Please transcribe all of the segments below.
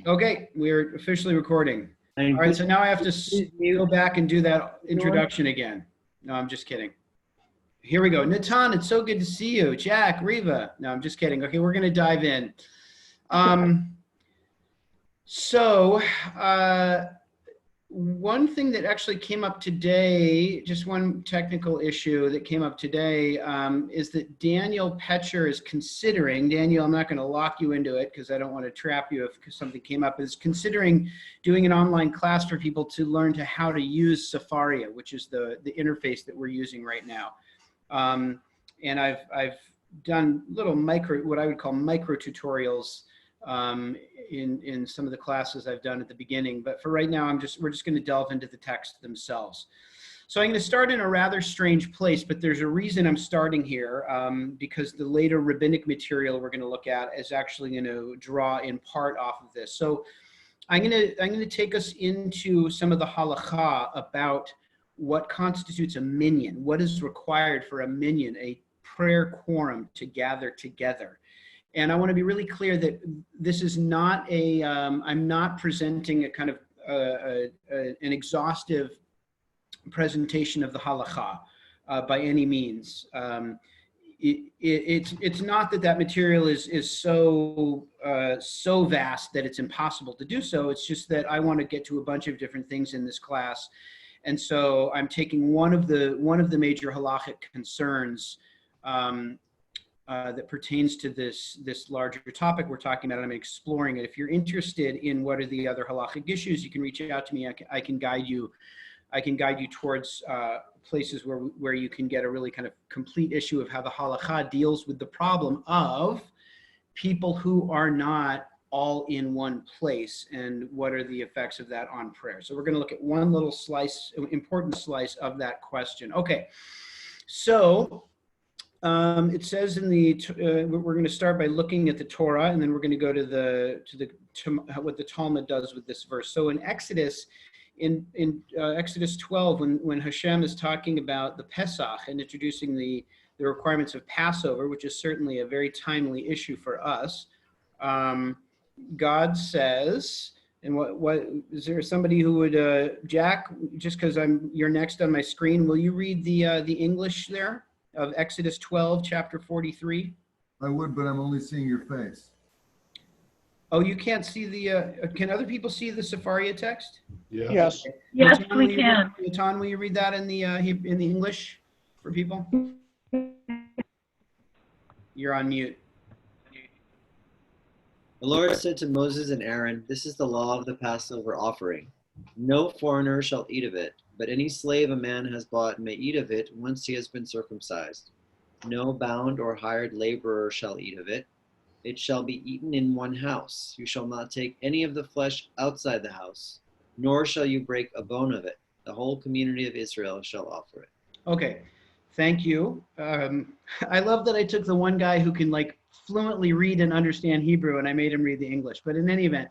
Okay, we're officially recording. All right, so now I have to go back and do that introduction again. No, I'm just kidding. Here we go. Natan, it's so good to see you. Jack, Riva. No, I'm just kidding. Okay, we're going to dive in. One thing that actually came up today, just one technical issue that came up today, is that Daniel Petcher is considering, Daniel, I'm not going to lock you into it because I don't want to trap you if something came up, is considering doing an online class for people to learn how to use Safaria, which is the interface that we're using right now. And I've done little what I would call micro tutorials in some of the classes I've done at the beginning, but for right now, we're just going to delve into the text themselves. So I'm going to start in a rather strange place, but there's a reason I'm starting here, because the later rabbinic material we're going to look at is actually going to draw in part off of this. So I'm going to take us into some of the halakha about what constitutes a minyan, what is required for a minyan, a prayer quorum to gather together. And I want to be really clear that this is not I'm not presenting a kind of an exhaustive presentation of the halakha by any means. It's not that material is so vast that it's impossible to do so. It's just that I want to get to a bunch of different things in this class. And so I'm taking one of the major halachic concerns that pertains to this larger topic we're talking about, and I'm exploring it. If you're interested in what are the other halachic issues, you can reach out to me. I can guide you. I can guide you towards places where you can get a really kind of complete issue of how the halakha deals with the problem of people who are not all in one place, and what are the effects of that on prayer. So we're going to look at one little important slice of that question. Okay, so it says in we're going to start by looking at the Torah, and then we're going to go to what the Talmud does with this verse. So in Exodus, in Exodus 12, when Hashem is talking about the Pesach and introducing the requirements of Passover, which is certainly a very timely issue for us, God says, and what is there somebody who would Jack, just because you're next on my screen, will you read the English there of Exodus 12, chapter 43? I would, but I'm only seeing your face. Oh, you can't see can other people see the Safaria text? Yeah. Yes. Okay. Yes, Natan, we can. Natan, will you read that in the English for people? You're on mute. The Lord said to Moses and Aaron, "This is the law of the Passover offering. No foreigner shall eat of it, but any slave a man has bought may eat of it once he has been circumcised. No bound or hired laborer shall eat of it. It shall be eaten in one house. You shall not take any of the flesh outside the house, nor shall you break a bone of it. The whole community of Israel shall offer it." Okay, thank you. I love that I took the one guy who can fluently read and understand Hebrew, and I made him read the English. But in any event,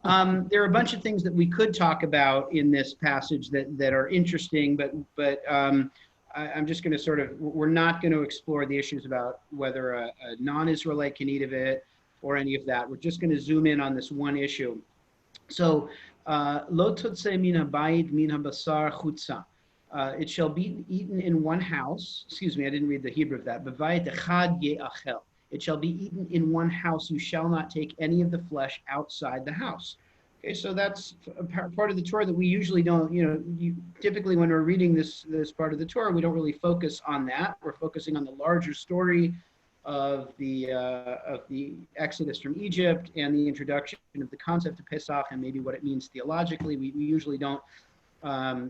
there are a bunch of things that we could talk about in this passage that are interesting, but I'm just going to we're not going to explore the issues about whether a non-Israelite can eat of it or any of that. We're just going to zoom in on this one issue. So, lo totze min habayit min habasar chutza. It shall be eaten in one house. Excuse me, I didn't read the Hebrew of that. B'vayit echad ye'achel. It shall be eaten in one house. You shall not take any of the flesh outside the house. Okay, so that's a part of the Torah that we usually don't, typically when we're reading this part of the Torah, we don't really focus on that. We're focusing on the larger story of the Exodus from Egypt and the introduction of the concept of Pesach and maybe what it means theologically. We usually don't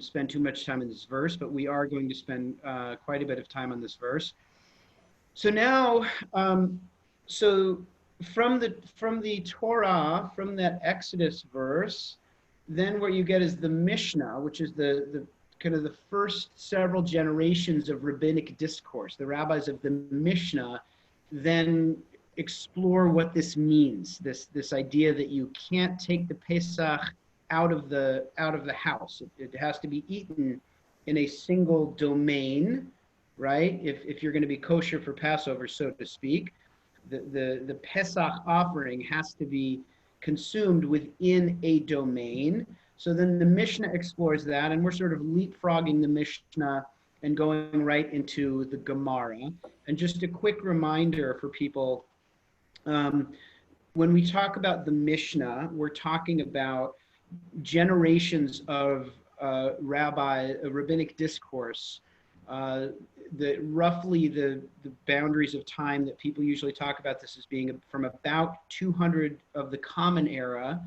spend too much time in this verse, but we are going to spend quite a bit of time on this verse. So now, from the Torah, from that Exodus verse, then what you get is the Mishnah, which is the kind of the first several generations of rabbinic discourse. The rabbis of the Mishnah then explore what this means. This idea that you can't take the Pesach out of the house. It has to be eaten in a single domain, right? If you're going to be kosher for Passover, so to speak. The Pesach offering has to be consumed within a domain. So then the Mishnah explores that, and we're sort of leapfrogging the Mishnah and going right into the Gemara. And just a quick reminder for people, when we talk about the Mishnah, we're talking about generations of rabbinic discourse, roughly the boundaries of time that people usually talk about this as being from about 200 of the Common Era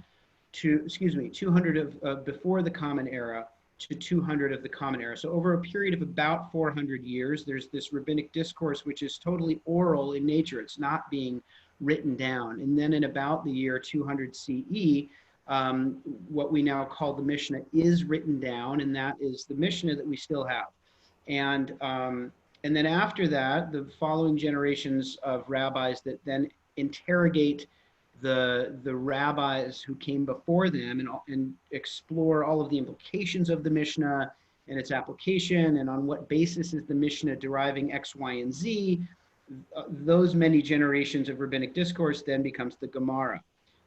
to, 200 of before the Common Era to 200 of the Common Era. So over a period of about 400 years, there's this rabbinic discourse which is totally oral in nature. It's not being written down. And then in about the year 200 CE, what we now call the Mishnah is written down, and that is the Mishnah that we still have. And then after that, the following generations of rabbis that then interrogate the rabbis who came before them and explore all of the implications of the Mishnah and its application, and on what basis is the Mishnah deriving X, Y, and Z. Those many generations of rabbinic discourse then becomes the Gemara,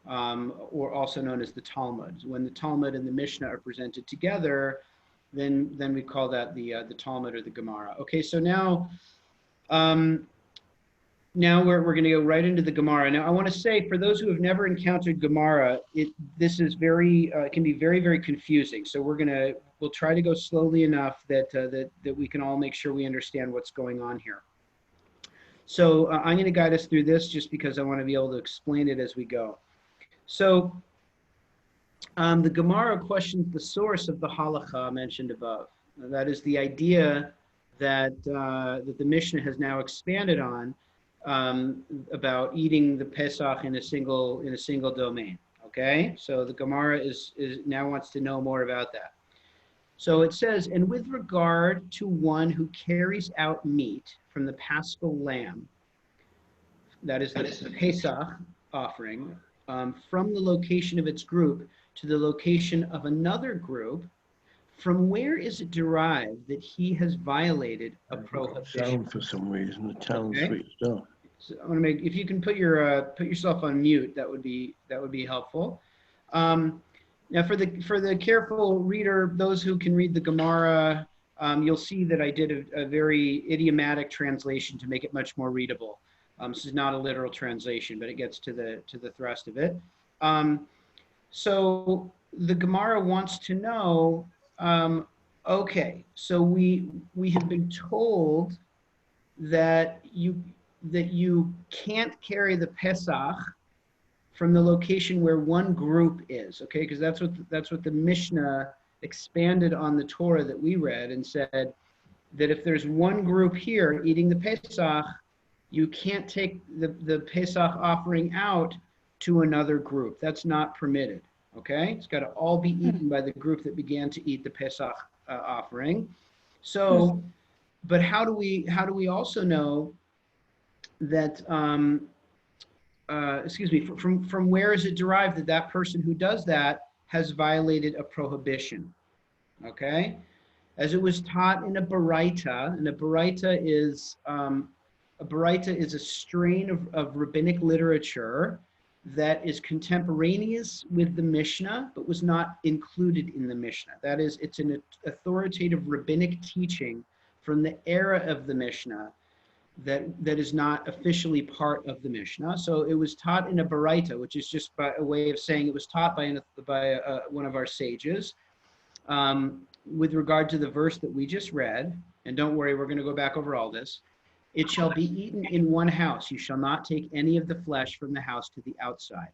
or also known as the Talmud. When the Talmud and the Mishnah are presented together, then we call that the Talmud or the Gemara. Okay, so now we're going to go right into the Gemara. Now I want to say, for those who have never encountered Gemara, this is it can be very, very confusing. So we'll try to go slowly enough that we can all make sure we understand what's going on here. So I'm going to guide us through this just because I want to be able to explain it as we go. So the Gemara questions the source of the halakha mentioned above. That is the idea that the Mishnah has now expanded on, about eating the Pesach in a single domain. Okay, so the Gemara is now wants to know more about that. So it says, and with regard to one who carries out meat from the paschal lamb, that is the Pesach offering, from the location of its group to the location of another group, from where is it derived that he has violated a prohibition? Sound for some reason. The town switched off. So I want to if you can put yourself on mute, that would be helpful. Now for the careful reader, those who can read the Gemara, you'll see that I did a very idiomatic translation to make it much more readable. This is not a literal translation, but it gets to the thrust of it. So the Gemara wants to know, okay, so we have been told that you can't carry the Pesach from the location where one group is, okay? Because that's what the Mishnah expanded on the Torah that we read and said that if there's one group here eating the Pesach, you can't take the Pesach offering out to another group. That's not permitted, okay? It's got to all be eaten by the group that began to eat the Pesach offering. So, but how do we also know that, from where is it derived that that person who does that has violated a prohibition? Okay, as it was taught in a baraita, and a baraita is a strain of rabbinic literature that is contemporaneous with the Mishnah, but was not included in the Mishnah. That is, it's an authoritative rabbinic teaching from the era of the Mishnah that is not officially part of the Mishnah. So it was taught in a baraita, which is just by a way of saying it was taught by one of our sages. With regard to the verse that we just read, and don't worry, we're going to go back over all this. It shall be eaten in one house. You shall not take any of the flesh from the house to the outside.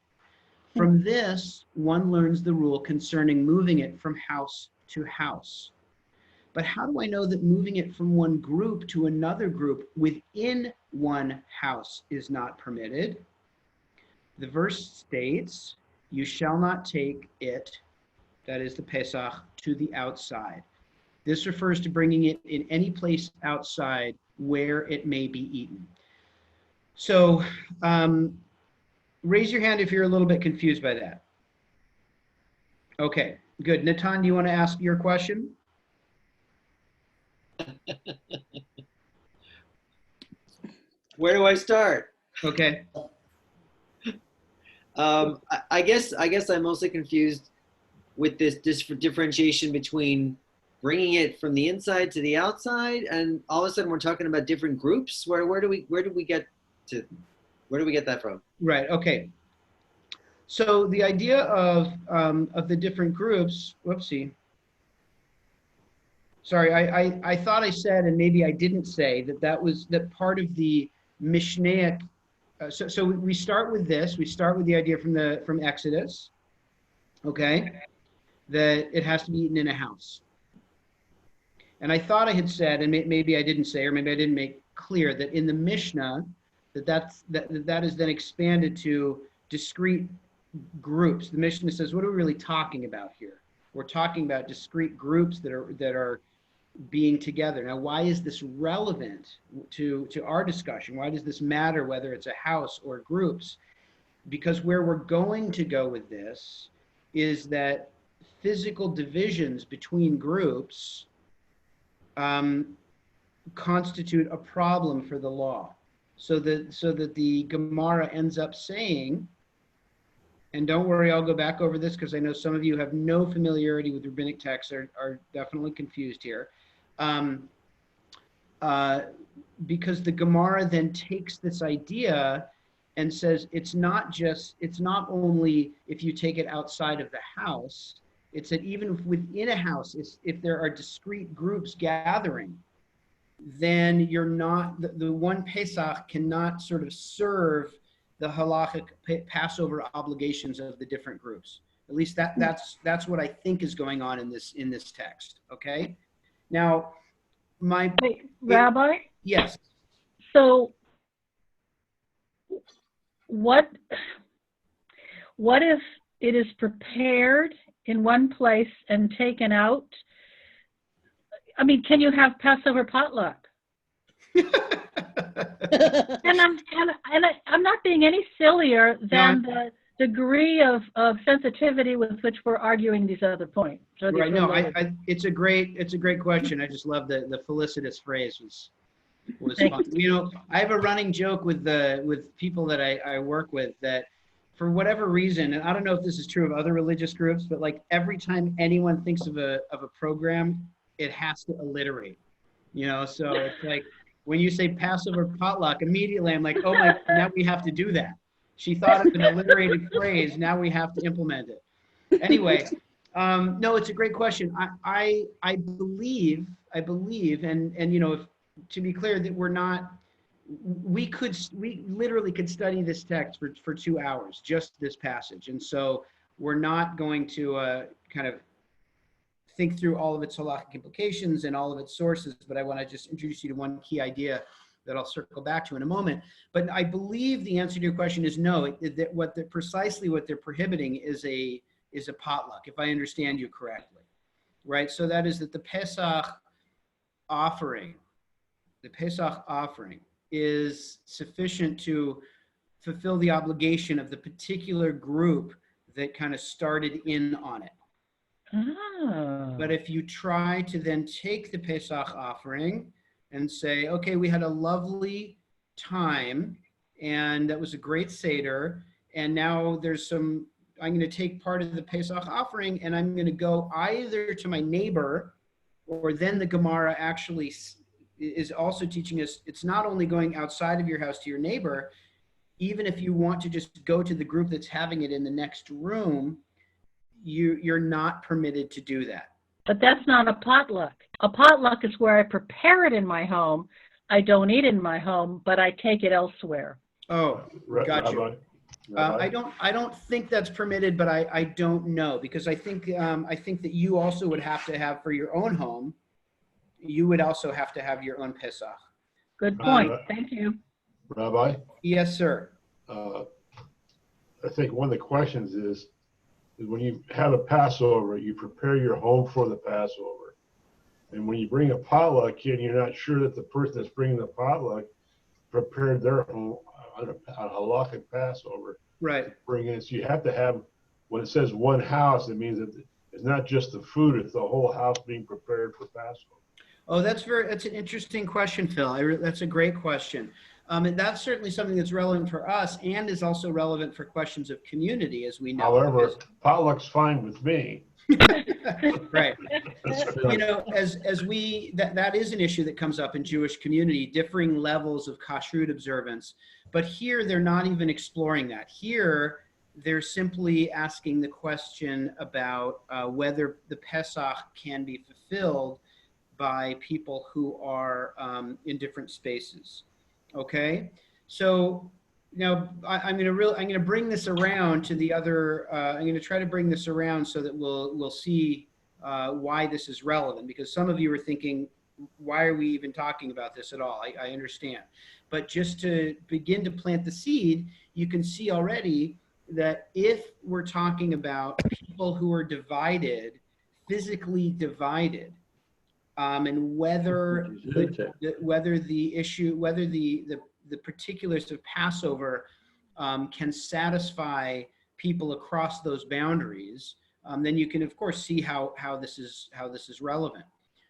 From this, one learns the rule concerning moving it from house to house. But how do I know that moving it from one group to another group within one house is not permitted? The verse states, you shall not take it, that is the Pesach, to the outside. This refers to bringing it in any place outside where it may be eaten. So raise your hand if you're a little bit confused by that. Okay, good. Natan, do you want to ask your question? Where do I start? Okay. I guess I'm mostly confused with this differentiation between bringing it from the inside to the outside, and all of a sudden we're talking about different groups. Where do we get that from? Right. Okay. So the idea of the different groups. Whoopsie. Sorry, I thought I said, and maybe I didn't say that part of the Mishnaic. So we start with this. We start with the idea from Exodus. Okay, that it has to be eaten in a house. And I thought I had said, and maybe I didn't say, or maybe I didn't make clear, that in the Mishnah, that is then expanded to discrete groups. The Mishnah says, what are we really talking about here? We're talking about discrete groups that are being together. Now, why is this relevant to our discussion? Why does this matter whether it's a house or groups? Because where we're going to go with this is that physical divisions between groups constitute a problem for the law. So that the Gemara ends up saying, and don't worry, I'll go back over this because I know some of you have no familiarity with rabbinic texts, are definitely confused here. Because the Gemara then takes this idea and says it's not only if you take it outside of the house, it's that even within a house, if there are discrete groups gathering, then you're not, the one Pesach cannot sort of serve the halachic Passover obligations of the different groups. At least that's what I think is going on in this text. Okay. Now, Rabbi? Yes. So what if it is prepared in one place and taken out? I mean, can you have Passover potluck? And I'm not being any sillier than the degree of sensitivity with which we're arguing these other points. Right. No, it's a great question. I just love the felicitous phrase was fun. You know, I have a running joke with people that I work with that for whatever reason, and I don't know if this is true of other religious groups, but like every time anyone thinks of a program, it has to alliterate. You know, so it's like when you say Passover potluck, immediately I'm like, oh my, now we have to do that. She thought of an alliterated phrase. Now we have to implement it. Anyway, no, it's a great question. I believe, and you know, if, to be clear, that we literally could study this text for 2 hours, just this passage, and so we're not going to kind of think through all of its halachic implications and all of its sources. But I want to just introduce you to one key idea that I'll circle back to in a moment. But I believe the answer to your question is no. That precisely what they're prohibiting is a potluck, if I understand you correctly, right? So that is that the Pesach offering is sufficient to fulfill the obligation of the particular group that kind of started in on it. Oh. But if you try to then take the Pesach offering and say, okay, we had a lovely time and that was a great Seder, and now I'm going to take part of the Pesach offering and I'm going to go either to my neighbor, or then the Gemara actually is also teaching us it's not only going outside of your house to your neighbor, even if you want to just go to the group that's having it in the next room, you're not permitted to do that. But that's not a potluck. A potluck is where I prepare it in my home. I don't eat it in my home, but I take it elsewhere. Oh, got you. Rabbi? I don't think that's permitted, but I don't know, because I think that you also would have to have for your own home. You would also have to have your own Pesach. Good point. Thank you. Rabbi? Yes, sir. I think one of the questions is when you have a Passover, you prepare your home for the Passover. And when you bring a potluck in, you're not sure that the person that's bringing the potluck prepared their home on a halakhic Passover. Right. Bring in, so you have to have, when it says one house, it means that it's not just the food, it's the whole house being prepared for Passover. Oh, that's an interesting question, Phil. That's a great question. And that's certainly something that's relevant for us and is also relevant for questions of community, as we know. However, potluck's fine with me. Right. You know, as we, that is an issue that comes up in Jewish community, differing levels of kashrut observance. But here, they're not even exploring that. Here, they're simply asking the question about whether the Pesach can be fulfilled by people who are in different spaces. Okay, so now I'm going to bring this around to the other. I'm going to try to bring this around so that we'll see why this is relevant, because some of you are thinking, why are we even talking about this at all? I understand, but just to begin to plant the seed, you can see already that if we're talking about people who are divided, physically divided, and whether the particulars of Passover can satisfy people across those boundaries, then you can of course see how this is relevant.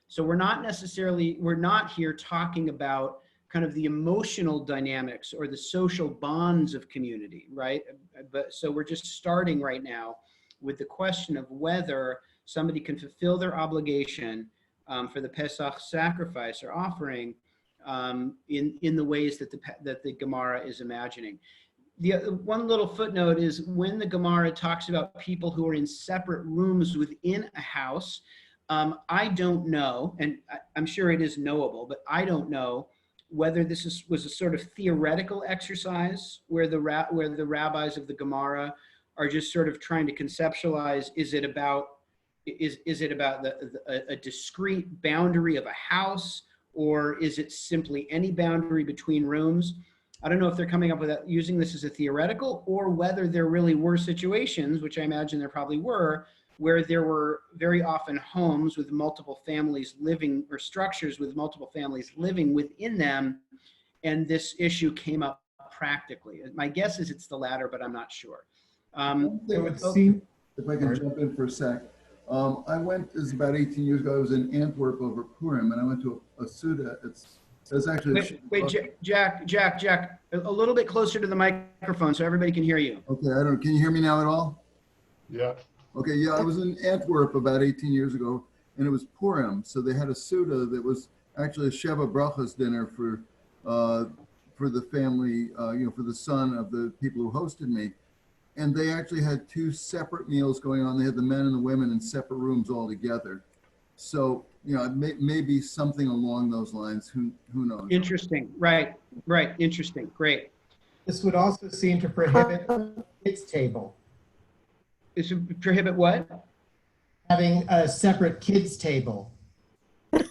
So we're not here talking about kind of the emotional dynamics or the social bonds of community, right? But so we're just starting right now with the question of whether somebody can fulfill their obligation for the Pesach sacrifice or offering in the ways that the Gemara is imagining. The one little footnote is when the Gemara talks about people who are in separate rooms within a house, I don't know, and I'm sure it is knowable, but I don't know whether this was a sort of theoretical exercise where the rabbis of the Gemara are just sort of trying to conceptualize, is it about a discrete boundary of a house, or is it simply any boundary between rooms? I don't know if they're coming up with that, using this as a theoretical, or whether there really were situations, which I imagine there probably were, where there were very often homes with multiple families living, or structures with multiple families living within them, and this issue came up practically. My guess is it's the latter, but I'm not sure. It would seem, if I can jump in for a sec, I went, this is about 18 years ago, I was in Antwerp over Purim, and I went to a Suda. It's actually... Wait, Jack, a little bit closer to the microphone so everybody can hear you. Okay, I don't know, can you hear me now at all? Yeah. Okay, yeah, I was in Antwerp about 18 years ago, and it was Purim, so they had a Suda that was actually a Sheva Brachas dinner for the family, for the son of the people who hosted me. And they actually had two separate meals going on. They had the men and the women in separate rooms all together. So, it may be something along those lines. Who knows? Interesting. Right. Interesting. Great. This would also seem to prohibit kids' table. This would prohibit what? Having a separate kids' table.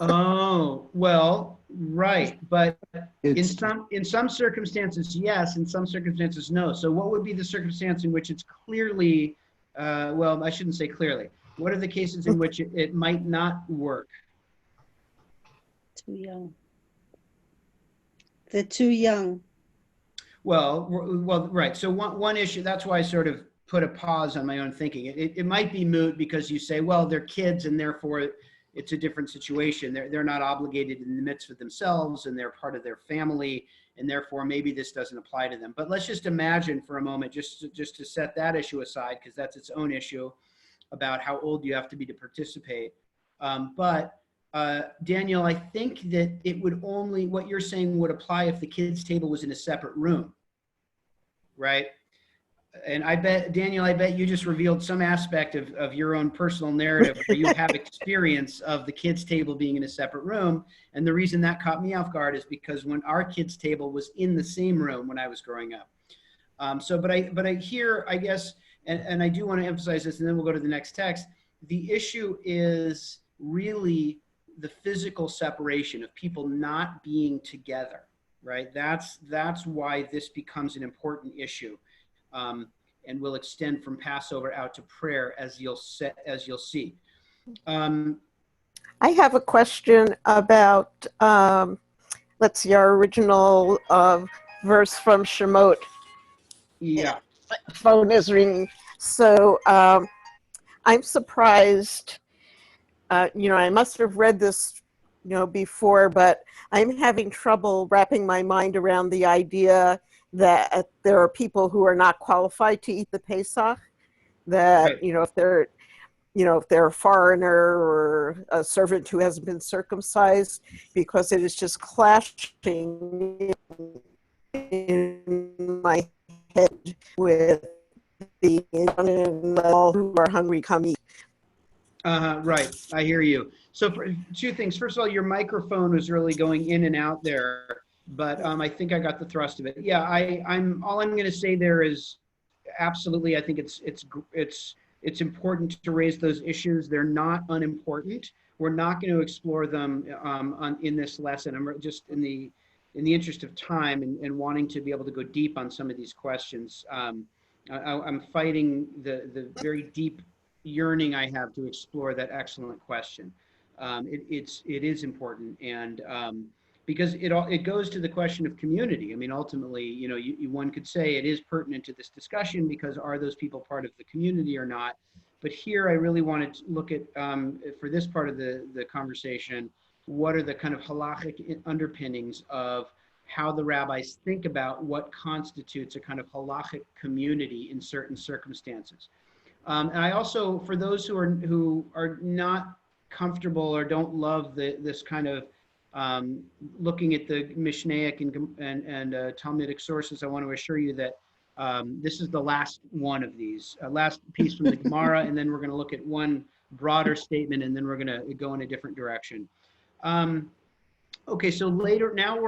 Oh, well, right. But in some circumstances, yes. In some circumstances, no. So what would be the circumstance in which it's clearly, well, I shouldn't say clearly. What are the cases in which it might not work? Too young. They're too young. Well, right. So one issue, that's why I sort of put a pause on my own thinking. It might be moot because you say, well, they're kids and therefore it's a different situation. They're not obligated in the midst of themselves and they're part of their family, and therefore maybe this doesn't apply to them. But let's just imagine for a moment, just to set that issue aside, because that's its own issue about how old you have to be to participate. Daniel, I think that it would only, what you're saying would apply if the kids' table was in a separate room, right? And I bet, Daniel, you just revealed some aspect of your own personal narrative where you have experience of the kids' table being in a separate room. And the reason that caught me off guard is because when our kids' table was in the same room when I was growing up. But I hear, I guess, and I do want to emphasize this, and then we'll go to the next text. The issue is really the physical separation of people not being together, right? That's why this becomes an important issue. And will extend from Passover out to prayer, as you'll see. I have a question about, let's see, our original verse from Shemot. Yeah. Phone is ringing. So I'm surprised, I must have read this before, but I'm having trouble wrapping my mind around the idea that there are people who are not qualified to eat the Pesach, that, Right. if they're a foreigner or a servant who hasn't been circumcised, because it is just clashing in my head with the all who are hungry come eat. Right. I hear you. So for two things. First of all, your microphone was really going in and out there, but I think I got the thrust of it. Yeah, I'm all I'm going to say there is absolutely. I think it's important to raise those issues. They're not unimportant. We're not going to explore them in this lesson. I'm just in the interest of time and wanting to be able to go deep on some of these questions. I'm fighting the very deep yearning I have to explore that excellent question. It is important, and because it goes to the question of community. I mean, ultimately, one could say it is pertinent to this discussion because are those people part of the community or not? But here, I really wanted to look at for this part of the conversation, what are the kind of halachic underpinnings of how the rabbis think about what constitutes a kind of halachic community in certain circumstances. And I also, for those who are not comfortable or don't love this kind of looking at the Mishnaic and Talmudic sources, I want to assure you that this is the last one of these, last piece from the Gemara, and then we're going to look at one broader statement, and then we're going to go in a different direction. Okay, so later, now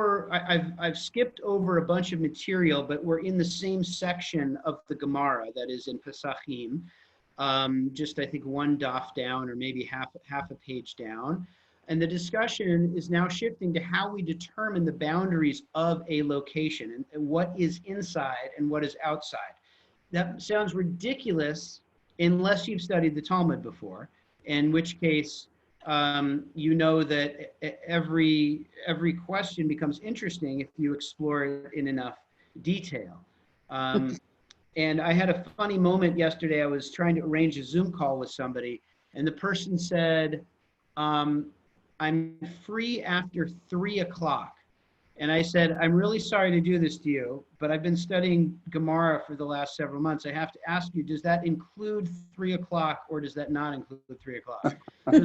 I've skipped over a bunch of material, but we're in the same section of the Gemara that is in Pesachim. Just I think one daf down or maybe half a page down. And the discussion is now shifting to how we determine the boundaries of a location and what is inside and what is outside. That sounds ridiculous unless you've studied the Talmud before, in which case that every question becomes interesting if you explore it in enough detail. And I had a funny moment yesterday. I was trying to arrange a Zoom call with somebody, and the person said, I'm free after 3 o'clock. And I said, I'm really sorry to do this to you, but I've been studying Gemara for the last several months. I have to ask you, does that include 3 o'clock or does that not include 3 o'clock?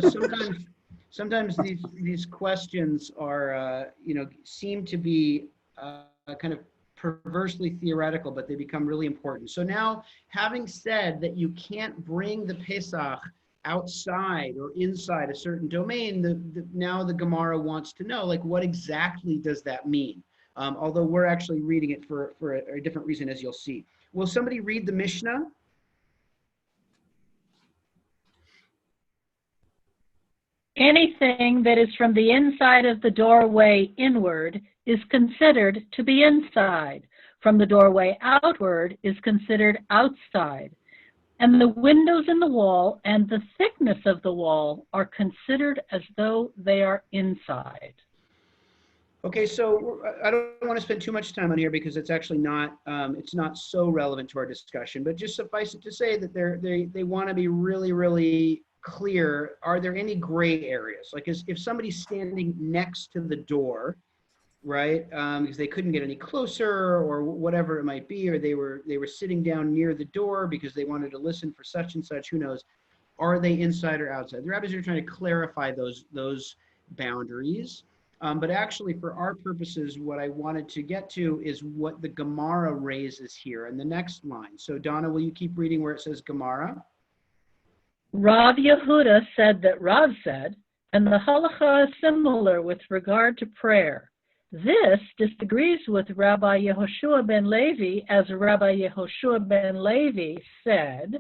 So sometimes these questions are, seem to be kind of perversely theoretical, but they become really important. So now, having said that you can't bring the Pesach outside or inside a certain domain, now the Gemara wants to know, like, what exactly does that mean? Although we're actually reading it for a different reason, as you'll see. Will somebody read the Mishnah? Anything that is from the inside of the doorway inward is considered to be inside. From the doorway outward is considered outside. And the windows in the wall and the thickness of the wall are considered as though they are inside. Okay, so I don't want to spend too much time on here because it's actually not, it's not so relevant to our discussion, but just suffice it to say that they want to be really, really clear. Are there any gray areas? Like if somebody's standing next to the door, right, because they couldn't get any closer or whatever it might be, or they were sitting down near the door because they wanted to listen for such and such, who knows, are they inside or outside? The rabbis are trying to clarify those boundaries. But actually, for our purposes, what I wanted to get to is what the Gemara raises here in the next line. So Donna, will you keep reading where it says Gemara? Rav Yehuda said that Rav said, and the halacha is similar with regard to prayer. This disagrees with Rabbi Yehoshua ben Levi, as Rabbi Yehoshua ben Levi said,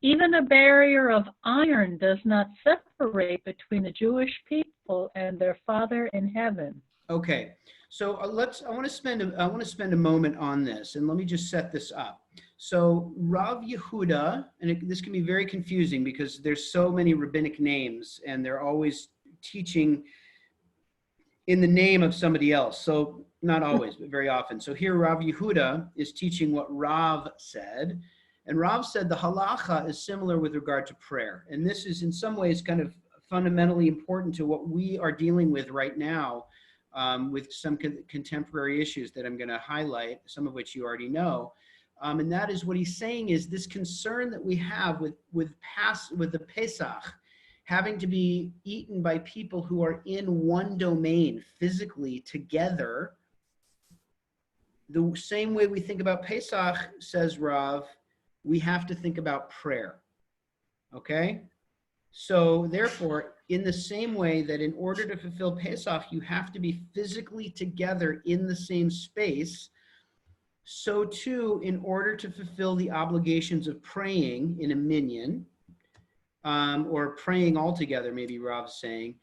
even a barrier of iron does not separate between the Jewish people and their Father in heaven. Okay, so I want to spend a moment on this, and let me just set this up. So Rav Yehuda, and this can be very confusing because there's so many rabbinic names, and they're always teaching in the name of somebody else. So not always, but very often. So here Rav Yehuda is teaching what Rav said. And Rav said the halacha is similar with regard to prayer. And this is in some ways kind of fundamentally important to what we are dealing with right now, with some contemporary issues that I'm going to highlight, some of which you already know. And that is what he's saying is this concern that we have with the Pesach having to be eaten by people who are in one domain physically together. The same way we think about Pesach, says Rav, we have to think about prayer. Okay? So therefore, in the same way that in order to fulfill Pesach, you have to be physically together in the same space, so too, in order to fulfill the obligations of praying in a minyan, or praying all together, maybe Rav's saying,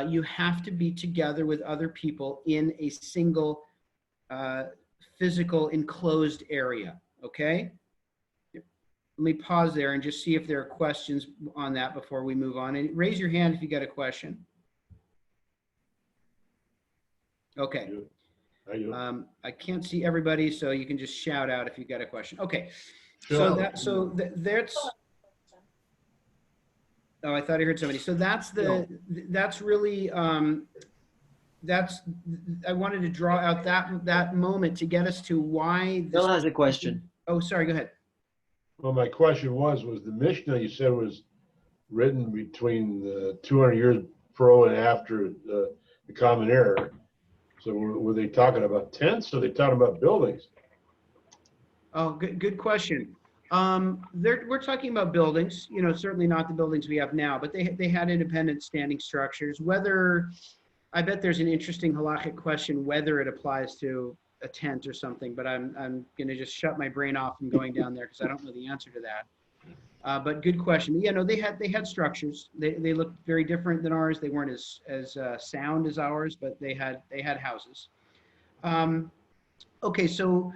you have to be together with other people in a single physical enclosed area, okay? Let me pause there and just see if there are questions on that before we move on. And raise your hand if you got a question. Okay. I can't see everybody, so you can just shout out if you got a question. Okay. So that's, oh, I thought I heard somebody. So that's that's really, I wanted to draw out that moment to get us to why. Bill has a question. Oh, sorry, go ahead. Well, my question was the Mishnah you said was written between the 200 years pro and after the Common Era. So were they talking about tents or were they talking about buildings? Oh, good question. We're talking about buildings, you know, certainly not the buildings we have now, but they had independent standing structures. Whether, I bet there's an interesting halakhic question whether it applies to a tent or something, but I'm going to just shut my brain off from going down there because I don't know the answer to that. But good question. Yeah, no, they had structures. They looked very different than ours. They weren't as sound as ours, but they had houses. Okay, so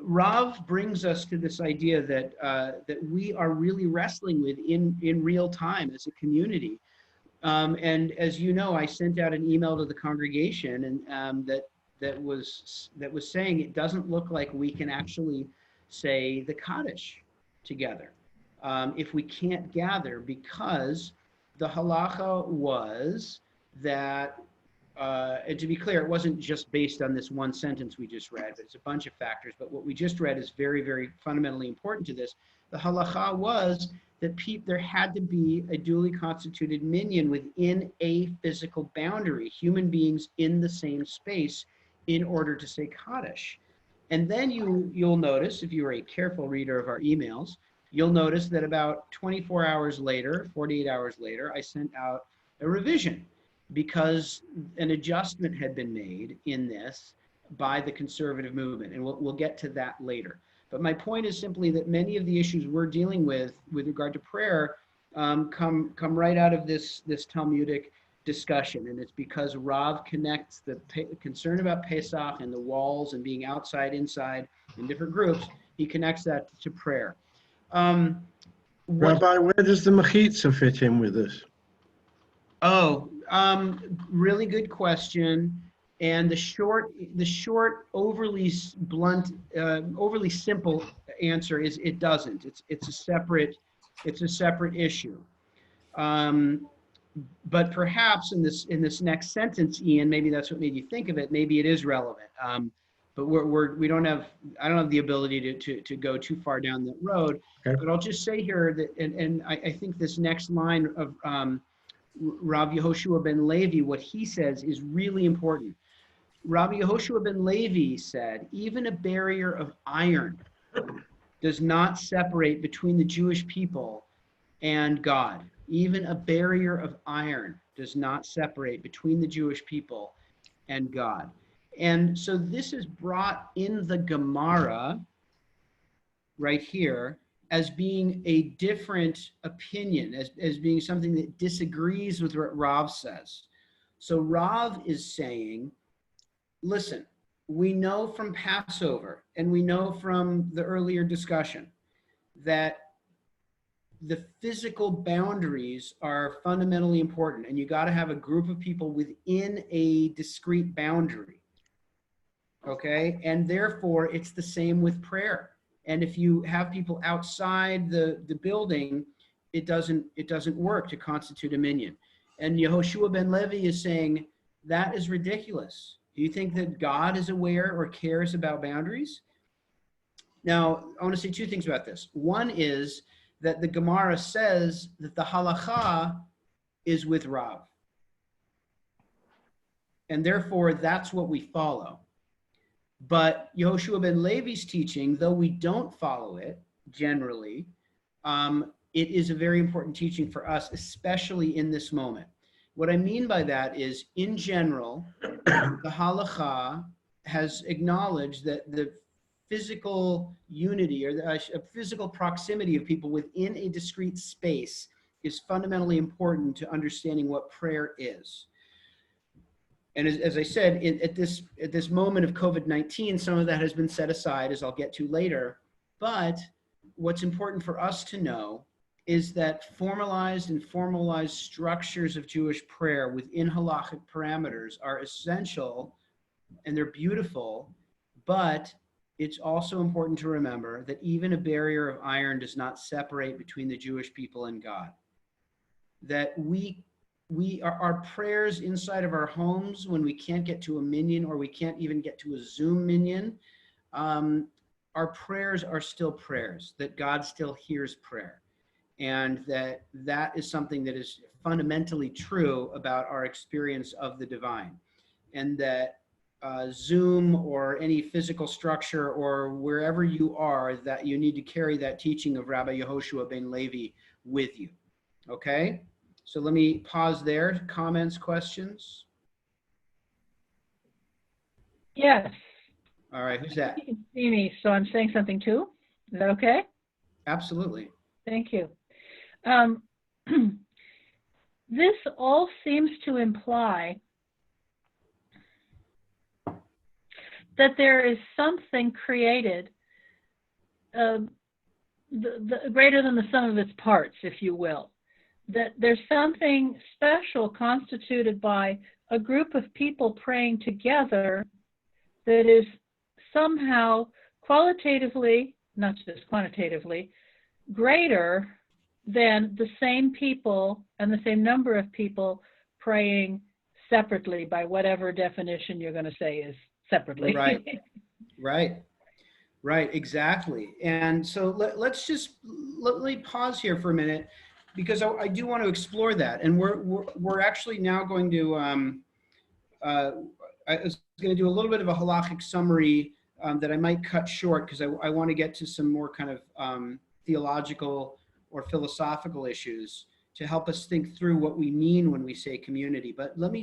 Rav brings us to this idea that we are really wrestling with in real time as a community. And as you know, I sent out an email to the congregation and that was saying it doesn't look like we can actually say the Kaddish together if we can't gather, because the halacha was that, and to be clear, it wasn't just based on this one sentence we just read, but it's a bunch of factors. But what we just read is very, very fundamentally important to this. The halacha was that there had to be a duly constituted minyan within a physical boundary, human beings in the same space, in order to say Kaddish. And then you'll notice, if you were a careful reader of our emails, you'll notice that about 24 hours later, 48 hours later, I sent out a revision because an adjustment had been made in this by the conservative movement. And we'll get to that later. But my point is simply that many of the issues we're dealing with regard to prayer come right out of this Talmudic discussion, and it's because Rav connects the concern about Pesach and the walls and being outside, inside, in different groups. He connects that to prayer. Rabbi, where does the mechitza fit in with this? Oh, really good question. And the short, overly blunt, overly simple answer is it doesn't. It's a separate issue. But perhaps in this next sentence, Ian, maybe that's what made you think of it. Maybe it is relevant. But I don't have the ability to go too far down that road. Okay. But I'll just say here that, and I think this next line of Rav Yehoshua ben Levi, what he says is really important. Rabbi Yehoshua ben Levi said, even a barrier of iron does not separate between the Jewish people and God. Even a barrier of iron does not separate between the Jewish people and God. And so this is brought in the Gemara right here as being a different opinion, as being something that disagrees with what Rav says. So Rav is saying, listen, we know from Passover and we know from the earlier discussion that the physical boundaries are fundamentally important, and you got to have a group of people within a discrete boundary. Okay, and therefore it's the same with prayer. And if you have people outside the building, it doesn't work to constitute a minyan. And Yehoshua ben Levi is saying, that is ridiculous. Do you think that God is aware or cares about boundaries? Now, I want to say two things about this. One is that the Gemara says that the halacha is with Rav. And therefore, that's what we follow. But Yehoshua ben Levi's teaching, though we don't follow it generally, it is a very important teaching for us, especially in this moment. What I mean by that is, in general, the halacha has acknowledged that the physical unity or the physical proximity of people within a discrete space is fundamentally important to understanding what prayer is. And as I said, at this moment of COVID-19, some of that has been set aside, as I'll get to later. But what's important for us to know is that formalized and formalized structures of Jewish prayer within halachic parameters are essential, and they're beautiful, but it's also important to remember that even a barrier of iron does not separate between the Jewish people and God. That our prayers inside of our homes, when we can't get to a minyan or we can't even get to a Zoom minyan, our prayers are still prayers, that God still hears prayer. And that is something that is fundamentally true about our experience of the divine. And that Zoom or any physical structure or wherever you are, that you need to carry that teaching of Rabbi Yehoshua ben Levi with you. Okay? So let me pause there. Comments, questions? Yes. All right, who's that? You can see me, so I'm saying something too. Is that okay? Absolutely. Thank you. This all seems to imply that there is something created greater than the sum of its parts, if you will. That there's something special constituted by a group of people praying together that is somehow qualitatively, not just quantitatively, greater than the same people and the same number of people praying separately, by whatever definition you're going to say is separately. Right, exactly. And so let me pause here for a minute, because I do want to explore that. And we're actually now going to, I was going to do a little bit of a halachic summary that I might cut short, because I want to get to some more kind of theological or philosophical issues to help us think through what we mean when we say community. But let me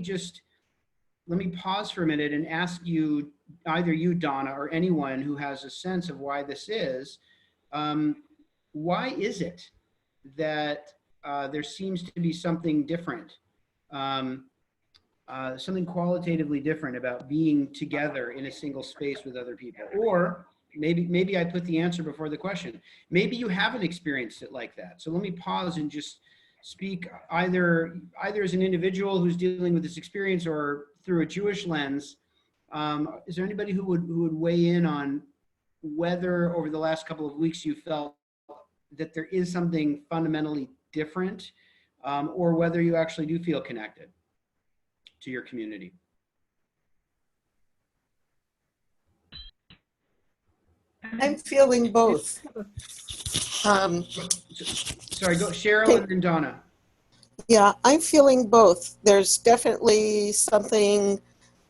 pause for a minute and ask you, either you, Donna, or anyone who has a sense of why this is, why is it that there seems to be something different, something qualitatively different about being together in a single space with other people? Or maybe I put the answer before the question. Maybe you haven't experienced it like that. So let me pause and just speak either as an individual who's dealing with this experience or through a Jewish lens. Is there anybody who would weigh in on whether over the last couple of weeks you felt that there is something fundamentally different, or whether you actually do feel connected to your community? I'm feeling both. Sorry, go Cheryl and then Donna. Yeah, I'm feeling both. There's definitely something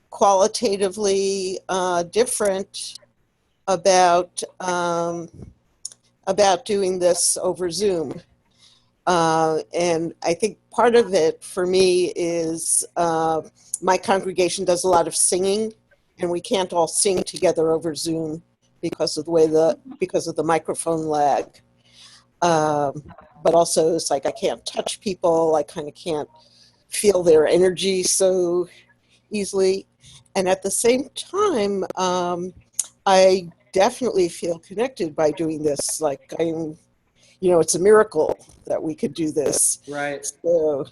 qualitatively different about doing this over Zoom. And I think part of it for me is my congregation does a lot of singing, and we can't all sing together over Zoom because of the microphone lag. But also it's like I can't touch people. I kind of can't feel their energy so easily. And at the same time, I definitely feel connected by doing this. Like it's a miracle that we could do this. Right. So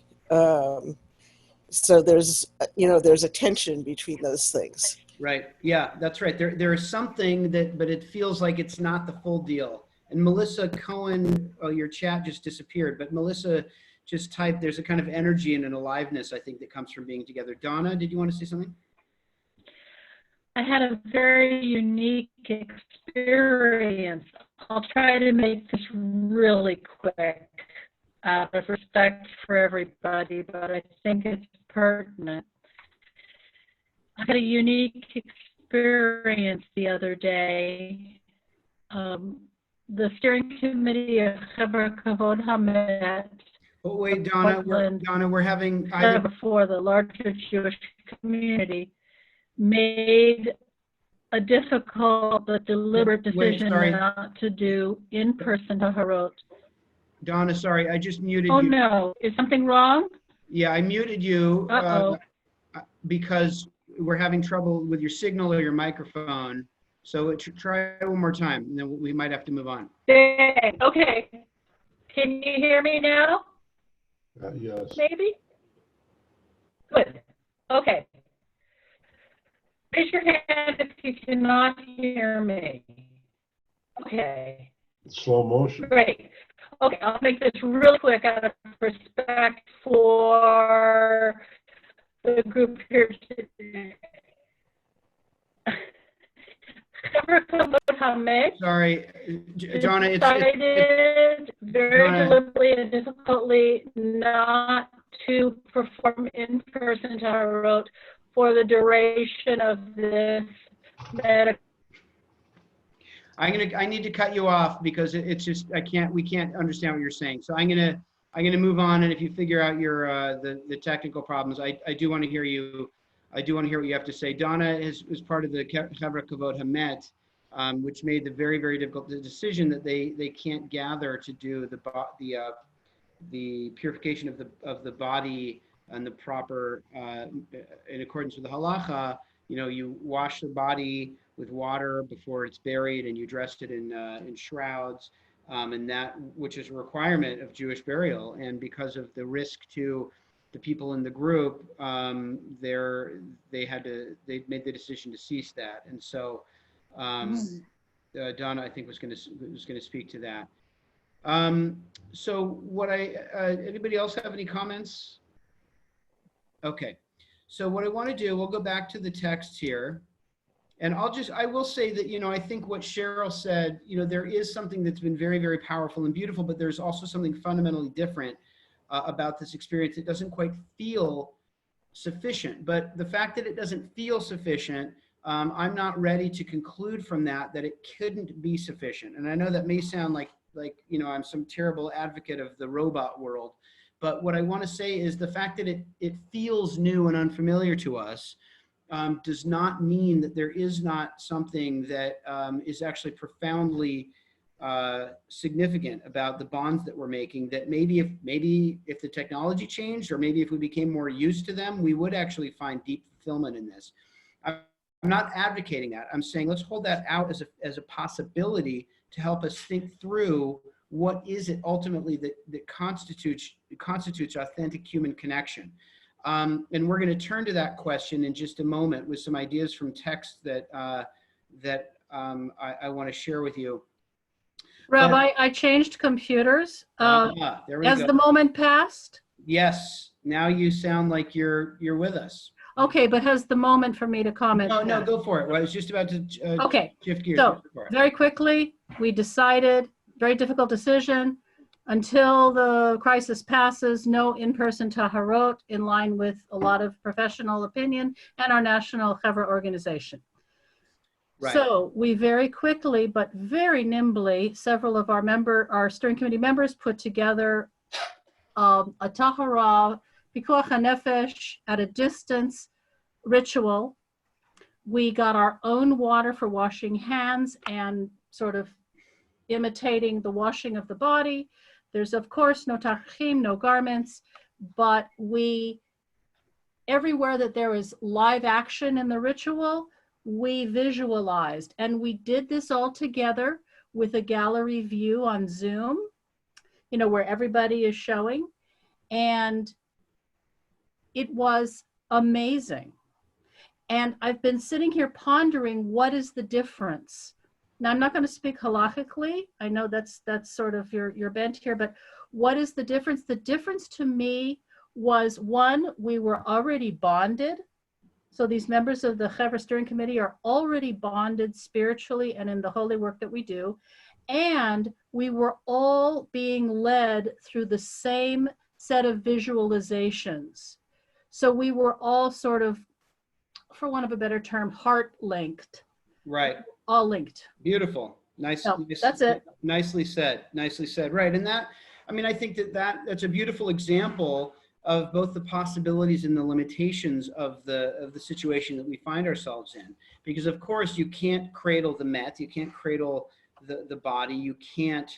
there's a tension between those things. Right. Yeah, that's right. There is something but it feels like it's not the full deal. And Melissa Cohen, your chat just disappeared, but Melissa just type. There's a kind of energy and an aliveness, I think, that comes from being together. Donna, did you want to say something? I had a very unique experience. I'll try to make this really quick out of respect for everybody, but I think it's pertinent. I had a unique experience the other day. The steering committee of Chevra Kavod Hamet. Oh, wait, Donna, we're having for the larger Jewish community made a difficult but deliberate decision not to do in-person taharot. Donna, sorry, I just muted you. Oh no, is something wrong? Yeah, I muted you Uh-oh. Because we're having trouble with your signal or your microphone. So try it one more time, and then we might have to move on. Okay. Can you hear me now? Yes. Maybe? Good. Okay. Raise your hand if you cannot hear me. Okay. Slow motion. Great. Okay, I'll make this really quick out of respect for the group here today. Sorry, Donna, decided very deliberately and difficultly not to perform in-person taharot for the duration of this medical. I need to cut you off because it's just we can't understand what you're saying. So I'm gonna move on, and if you figure out your the technical problems, I do want to hear you. I do want to hear what you have to say. Donna is part of the Chevra Kavod Hamet, which made the very, very difficult decision that they can't gather to do the purification of the body and the proper in accordance with the halacha. You know, you wash the body with water before it's buried, and you dressed it in shrouds, and that which is a requirement of Jewish burial. And because of the risk to the people in the group, they made the decision to cease that. And so Donna, I think, was going to speak to that. So anybody else have any comments? Okay. So what I want to do, we'll go back to the text here. And I will say that, you know, I think what Cheryl said, you know, there is something that's been very, very powerful and beautiful, but there's also something fundamentally different about this experience. It doesn't quite feel sufficient, but the fact that it doesn't feel sufficient, I'm not ready to conclude from that it couldn't be sufficient. And I know that may sound like, you know, I'm some terrible advocate of the robot world, but what I want to say is the fact that it feels new and unfamiliar to us does not mean that there is not something that is actually profoundly significant about the bonds that we're making, that maybe if the technology changed, or maybe if we became more used to them, we would actually find deep fulfillment in this. I'm not advocating that. I'm saying let's hold that out as a possibility to help us think through what is it ultimately that constitutes authentic human connection. And we're going to turn to that question in just a moment with some ideas from text that I want to share with you. Rabbi, I changed computers. There we Has go. the moment passed? Yes. Now you sound like you're with us. Okay, but has the moment for me to comment? No, go for it. Well, I was just about to shift gears. So very quickly, we decided, very difficult decision, until the crisis passes, no in-person taharot, in line with a lot of professional opinion and our national chevra organization. Right. So we very quickly, but very nimbly, several of our steering committee members put together a tahara, pikuach hanefesh, at a distance ritual. We got our own water for washing hands and sort of imitating the washing of the body. There's, of course, no tachim, no garments, but everywhere that there is live action in the ritual, we visualized. And we did this all together with a gallery view on Zoom, you know, where everybody is showing. And it was amazing. And I've been sitting here pondering, what is the difference? Now, I'm not going to speak halachically. I know that's sort of your bent here, but what is the difference? The difference to me was, one, we were already bonded. So these members of the Chevra Steering Committee are already bonded spiritually and in the holy work that we do. And we were all being led through the same set of visualizations. So we were all sort of, for want of a better term, heart linked. Right. All linked. Beautiful. Nice. No, that's it. Nicely said. Nicely said. Right. And that, I mean, I think that's a beautiful example of both the possibilities and the limitations of the situation that we find ourselves in. Because of course you can't cradle the met, you can't cradle the body, you can't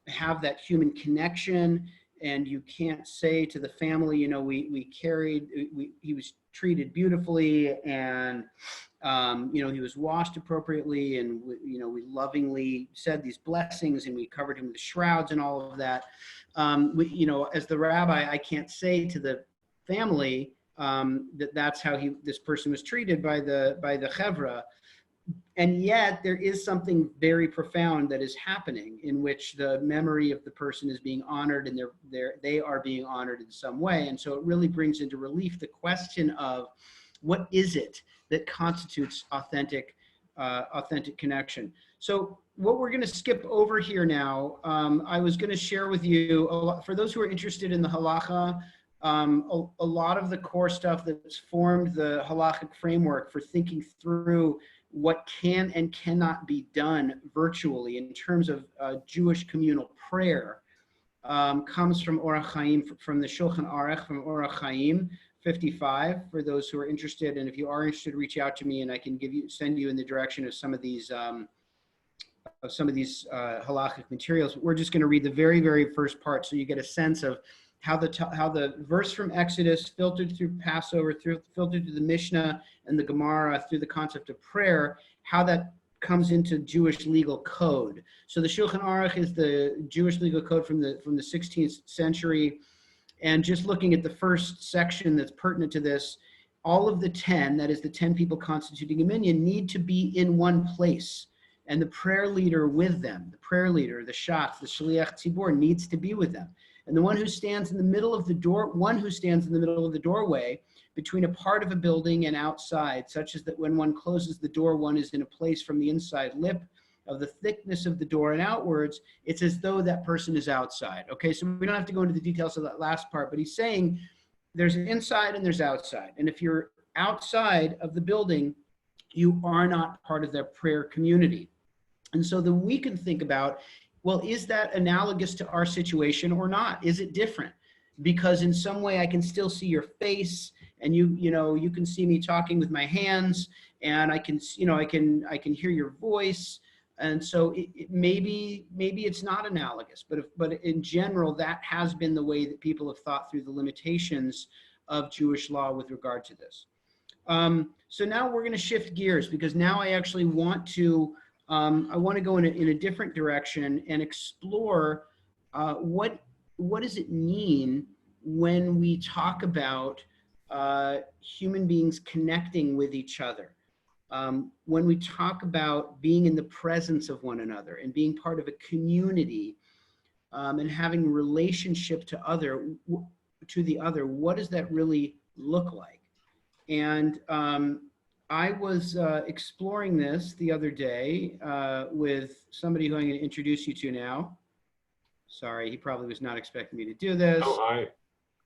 have that human connection, and you can't say to the family, you know, he was treated beautifully, and you know, he was washed appropriately, and you know, we lovingly said these blessings, and we covered him with shrouds and all of that. You know, as the rabbi, I can't say to the family that's how this person was treated by the chevra. And yet there is something very profound that is happening, in which the memory of the person is being honored, and they are being honored in some way. And so it really brings into relief the question of what is it that constitutes authentic connection. So what we're going to skip over here now, I was going to share with you, for those who are interested in the halacha, a lot of the core stuff that's formed the halachic framework for thinking through what can and cannot be done virtually in terms of Jewish communal prayer, comes from Orach Chaim, from the Shulchan Aruch, from Orach Chaim 55, for those who are interested. And if you are interested, reach out to me and I can send you in the direction of some of these halachic materials. We're just going to read the very, very first part, so you get a sense of how the verse from Exodus filtered through Passover, filtered through the Mishnah and the Gemara, through the concept of prayer, how that comes into Jewish legal code. So the Shulchan Aruch is the Jewish legal code from the 16th century. And just looking at the first section that's pertinent to this, all of the 10, that is the 10 people constituting a minyan, need to be in one place. And the prayer leader with them, the prayer leader, the shatz, the shliach tzibor, needs to be with them. And the one who stands in the middle of the doorway between a part of a building and outside, such as that when one closes the door, one is in a place from the inside lip of the thickness of the door and outwards, it's as though that person is outside. Okay, so we don't have to go into the details of that last part, but he's saying there's inside and there's outside. And if you're outside of the building, you are not part of their prayer community. And so then we can think about, well, is that analogous to our situation or not? Is it different? Because in some way I can still see your face, and you can see me talking with my hands, and I can hear your voice. And so maybe it's not analogous, but in general, that has been the way that people have thought through the limitations of Jewish law with regard to this. So now we're going to shift gears, because now I actually want to go in a different direction and explore what does it mean when we talk about human beings connecting with each other. When we talk about being in the presence of one another and being part of a community, and having relationship to the other, what does that really look like? And I was exploring this the other day with somebody who I'm going to introduce you to now. Sorry, he probably was not expecting me to do this. Oh, hi.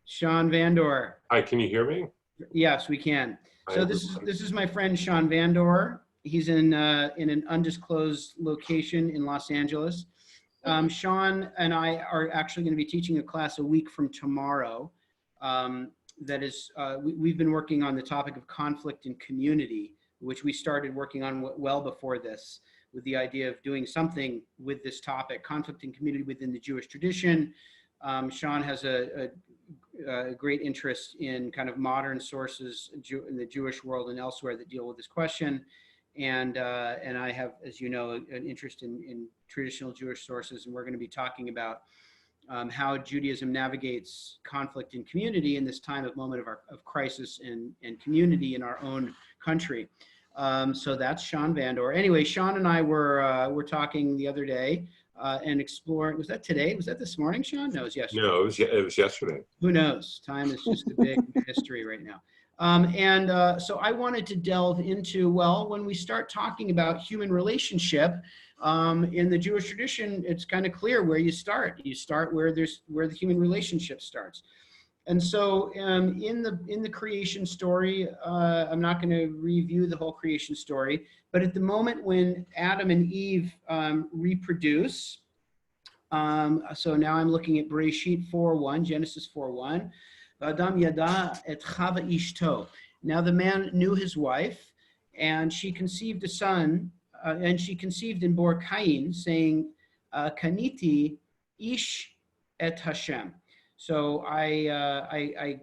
Sean Vandor. Hi, can you hear me? Yes, we can. So this is my friend Sean Vandor. He's in an undisclosed location in Los Angeles. Sean and I are actually going to be teaching a class a week from tomorrow. That is, we've been working on the topic of conflict and community, which we started working on well before this, with the idea of doing something with this topic, conflict and community within the Jewish tradition. Sean has a great interest in kind of modern sources in the Jewish world and elsewhere that deal with this question. And I have, as you know, an interest in traditional Jewish sources, and we're going to be talking about how Judaism navigates conflict and community in this moment of crisis and community in our own country. So that's Sean Vandor. Anyway, Sean and I were talking the other day and exploring. Was that today? Was that this morning, Sean? No, it was yesterday. No, it was yesterday. Who knows? Time is just a big mystery right now. So I wanted to delve into, well, when we start talking about human relationship, in the Jewish tradition, it's kind of clear where you start. You start where the human relationship starts. And so in the creation story, I'm not going to review the whole creation story, but at the moment when Adam and Eve reproduce, so now I'm looking at Bereshit 4:1, Genesis 4:1. Adam yada et Chava ishto. Now the man knew his wife, and she conceived a son, and she conceived and bore Cain, saying, Kaniti ish et Hashem. So I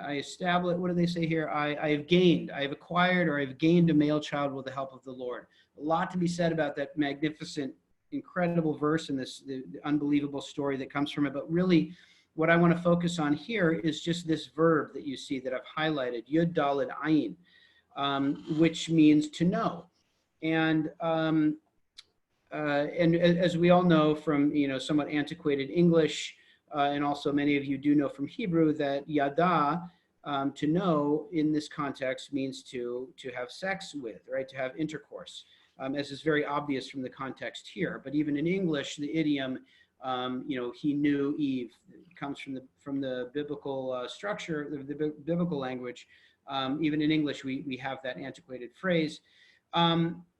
established, what do they say here? I have gained, I have acquired, or I've gained a male child with the help of the Lord. A lot to be said about that magnificent, incredible verse and the unbelievable story that comes from it. But really, what I want to focus on here is just this verb that you see that I've highlighted, Yud Daled Ayin, which means to know. And as we all know from somewhat antiquated English, and also many of you do know from Hebrew, that yada, to know in this context means to have sex with, right? To have intercourse, as is very obvious from the context here. But even in English, the idiom, he knew Eve, comes from the biblical structure, the biblical language. Even in English, we have that antiquated phrase.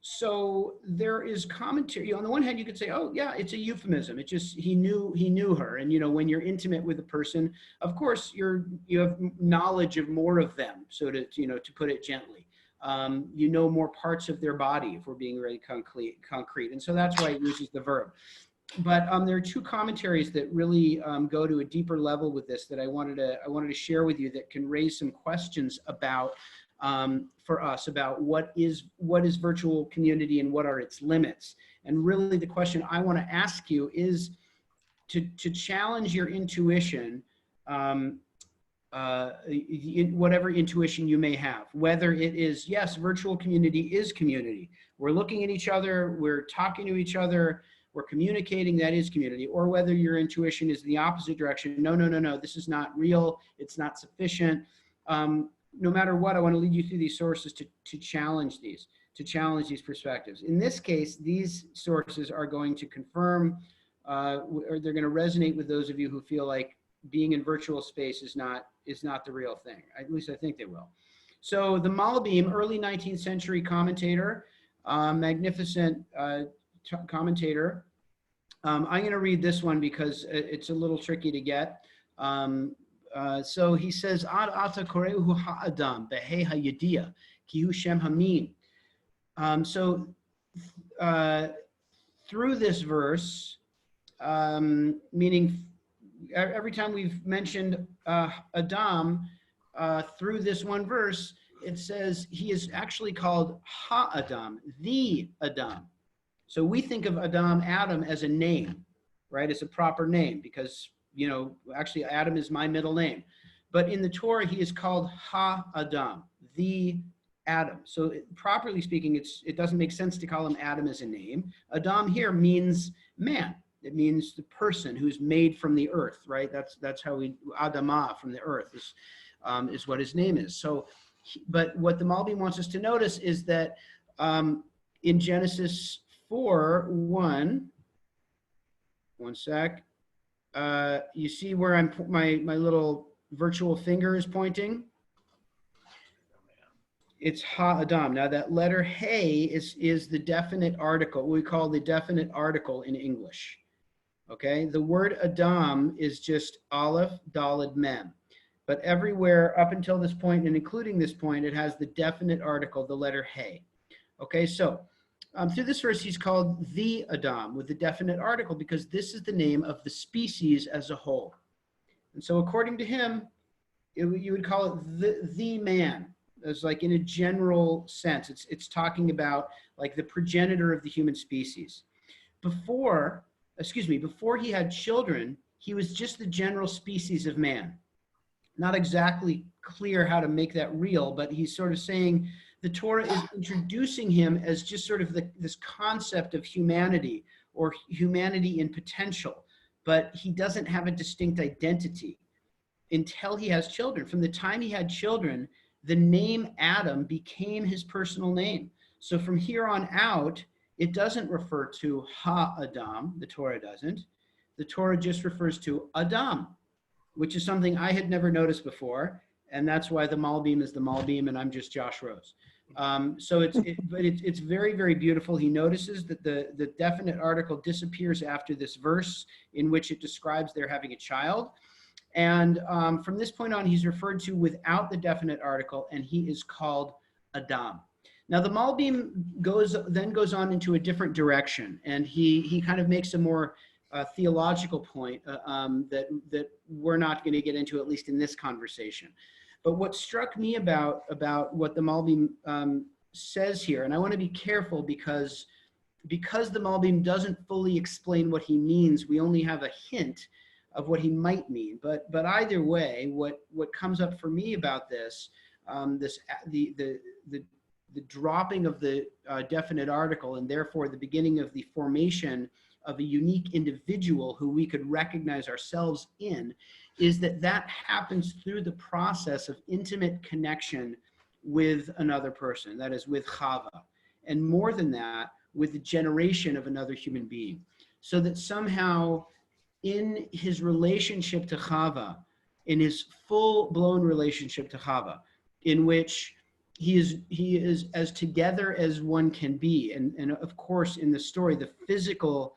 So there is commentary. On the one hand, you could say, oh yeah, it's a euphemism. It just, he knew her. And when you're intimate with a person, of course you have knowledge of more of them. So to put it gently, more parts of their body, if we're being really concrete. And so that's why it uses the verb. But there are two commentaries that really go to a deeper level with this that I wanted to share with you that can raise some questions about for us about what is virtual community and what are its limits. And really the question I want to ask you is to challenge your intuition, whatever intuition you may have, whether it is, yes, virtual community is community. We're looking at each other, we're talking to each other, we're communicating, that is community, or whether your intuition is the opposite direction. No, this is not real, it's not sufficient. No matter what, I want to lead you through these sources to challenge these perspectives. In this case, these sources are going to confirm, or they're going to resonate with those of you who feel like being in virtual space is not the real thing. At least I think they will. So the Malbim, early 19th century commentator, magnificent commentator. I'm going to read this one because it's a little tricky to get. So he says, Ad ata koreuhu ha'adam behe ha'yediya ki hu shem hamin. So through this verse, meaning every time we've mentioned Adam, through this one verse, it says he is actually called Ha-Adam, the Adam. So we think of Adam as a name, right? It's a proper name because, actually Adam is my middle name. But in the Torah, he is called Ha-Adam, the Adam. So properly speaking, it doesn't make sense to call him Adam as a name. Adam here means man. It means the person who's made from the earth, right? That's how Adamah, from the earth, is what his name is. So, but what the Malbim wants us to notice is that in Genesis 4:1, one sec, you see where my little virtual finger is pointing? It's Ha-Adam. Now that letter Hey is the definite article. We call the definite article in English. Okay, the word Adam is just Aleph, Daled, Mem. But everywhere up until this point, and including this point, it has the definite article, the letter Hey. Okay, so through this verse, he's called the Adam with the definite article because this is the name of the species as a whole. And so according to him, you would call it the man. As like in a general sense, it's talking about like the progenitor of the human species. Before he had children, he was just the general species of man. Not exactly clear how to make that real, but he's sort of saying the Torah is introducing him as just sort of this concept of humanity or humanity in potential, but he doesn't have a distinct identity until he has children. From the time he had children, the name Adam became his personal name. So from here on out, it doesn't refer to Ha-Adam, the Torah doesn't. The Torah just refers to Adam, which is something I had never noticed before. And that's why the Malbim is the Malbim and I'm just Josh Rose. So it's very, very beautiful. He notices that the definite article disappears after this verse in which it describes they're having a child. And from this point on, he's referred to without the definite article, and he is called Adam. Now the Malbim then goes on into a different direction, and he kind of makes a more theological point that we're not going to get into, at least in this conversation. But what struck me about what the Malbim says here, and I want to be careful because the Malbim doesn't fully explain what he means, we only have a hint of what he might mean. But either way, what comes up for me about this, the dropping of the definite article, and therefore the beginning of the formation of a unique individual who we could recognize ourselves in, is that happens through the process of intimate connection with another person, that is with Chava, and more than that, with the generation of another human being. So that somehow in his relationship to Chava, in his full-blown relationship to Chava, in which he is as together as one can be, and of course in the story, the physical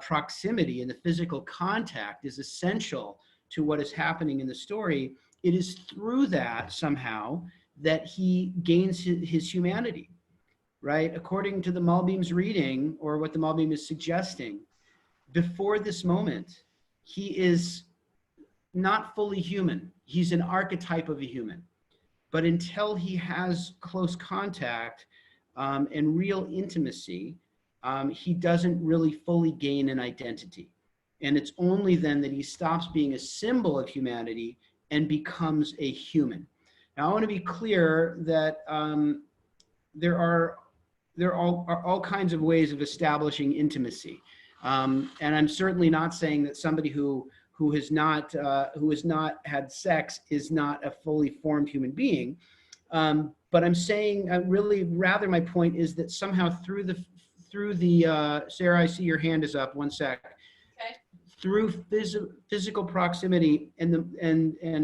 proximity and the physical contact is essential to what is happening in the story. It is through that somehow that he gains his humanity, right? According to the Malbim's reading, or what the Malbim is suggesting, before this moment, he is not fully human. He's an archetype of a human. But until he has close contact and real intimacy, he doesn't really fully gain an identity. And it's only then that he stops being a symbol of humanity and becomes a human. Now, I want to be clear that there are all kinds of ways of establishing intimacy. And I'm certainly not saying that somebody who has not had sex is not a fully formed human being. But I'm saying really rather my point is that somehow through the Sarah, I see your hand is up. One sec. Okay. Through physical proximity and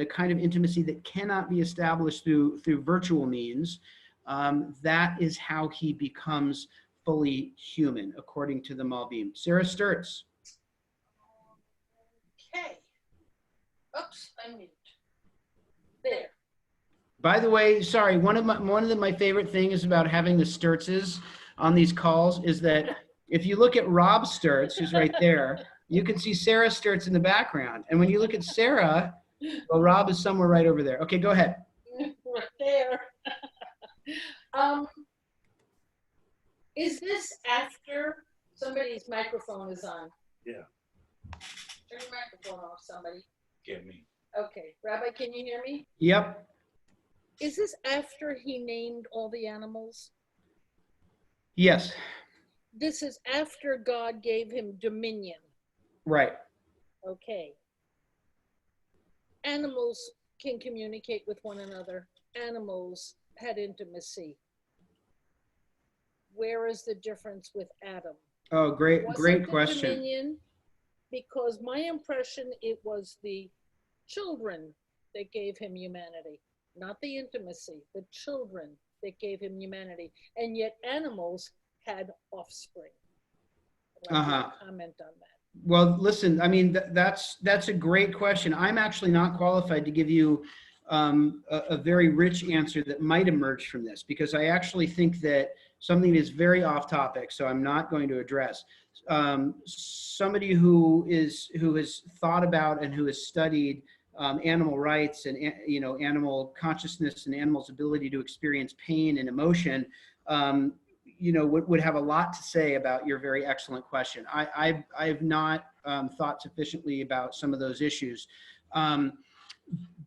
a kind of intimacy that cannot be established through virtual means, that is how he becomes fully human, according to the Malbim. Sarah Sturtz. Okay. Oops, I moved. There. By the way, sorry, one of my favorite things about having the Sturtzes on these calls is that if you look at Rob Sturtz, who's right there, you can see Sarah Sturtz in the background. And when you look at Sarah, well, Rob is somewhere right over there. Okay, go ahead. Right there. Is this after somebody's microphone is on? Yeah. Turn your microphone off, somebody. Get me. Okay, Rabbi, can you hear me? Yep. Is this after he named all the animals? Yes. This is after God gave him dominion. Right. Okay. Animals can communicate with one another. Animals had intimacy. Where is the difference with Adam? Oh, great Wasn't the question. dominion, because my impression, it was the children that gave him humanity, not the intimacy, the children that gave him humanity. And yet animals had offspring. I'd like to comment on that. Well, listen, I mean, that's a great question. I'm actually not qualified to give you a very rich answer that might emerge from this, because I actually think that something is very off topic, so I'm not going to address. Somebody who has thought about and who has studied animal rights and animal consciousness and animals' ability to experience pain and emotion, would have a lot to say about your very excellent question. I have not thought sufficiently about some of those issues.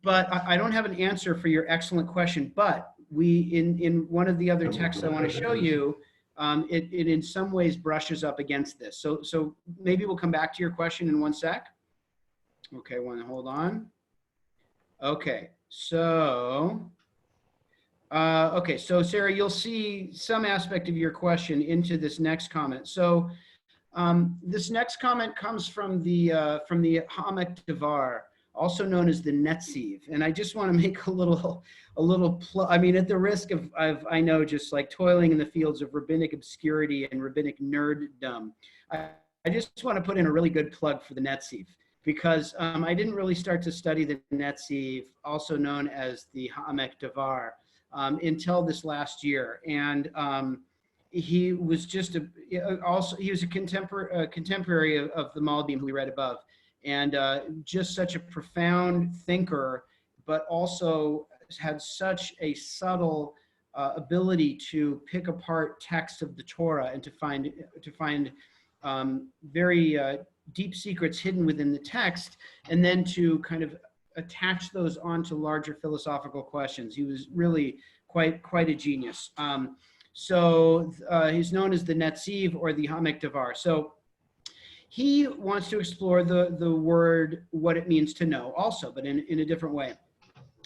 But I don't have an answer for your excellent question, but in one of the other texts I want to show you, it in some ways brushes up against this. So maybe we'll come back to your question in one sec. Okay, hold on. Okay, so Sarah, you'll see some aspect of your question into this next comment. So this next comment comes from the Hamek Devar, also known as the Netziv. And I just want to make a little I mean, at the risk of I know, just like toiling in the fields of rabbinic obscurity and rabbinic nerddom, I just want to put in a really good plug for the Netziv, because I didn't really start to study the Netziv, also known as the Hamek Devar, until this last year. And he was just he was a contemporary of the Malbim, who we read above, and just such a profound thinker, but also had such a subtle ability to pick apart texts of the Torah and to find very deep secrets hidden within the text, and then to kind of attach those onto larger philosophical questions. He was really quite a genius. So he's known as the Netziv or the Hamek Devar. So he wants to explore the word, what it means to know also, but in a different way.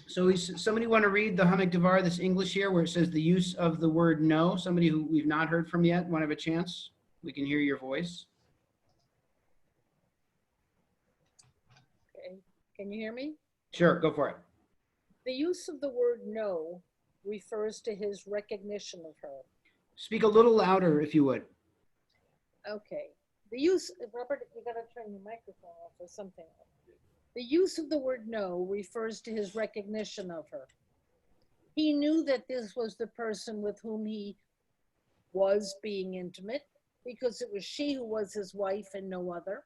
So somebody want to read the Hamek Devar, this English here, where it says the use of the word know? Somebody who we've not heard from yet, want to have a chance? We can hear your voice. Okay, can you hear me? Sure, go for it. The use of the word know refers to his recognition of her. Speak a little louder, if you would. Okay. The use, Robert, you gotta turn your microphone off or something. The use of the word know refers to his recognition of her. He knew that this was the person with whom he was being intimate, because it was she who was his wife and no other.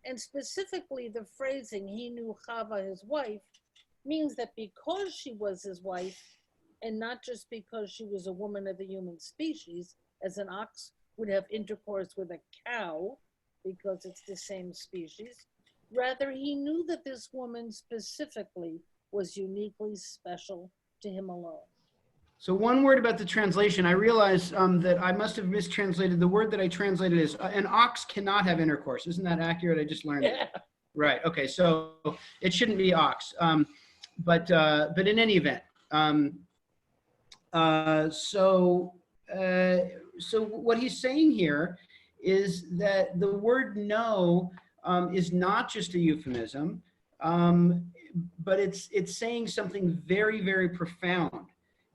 And specifically, the phrasing, he knew Chava, his wife, means that because she was his wife, and not just because she was a woman of the human species, as an ox would have intercourse with a cow, because it's the same species. Rather, he knew that this woman specifically was uniquely special to him alone. So one word about the translation. I realize that I must have mistranslated. The word that I translated is an ox cannot have intercourse. Isn't that accurate? I just learned it. Right. Okay. So it shouldn't be ox. But in any event, so what he's saying here is that the word know is not just a euphemism, but it's saying something very, very profound.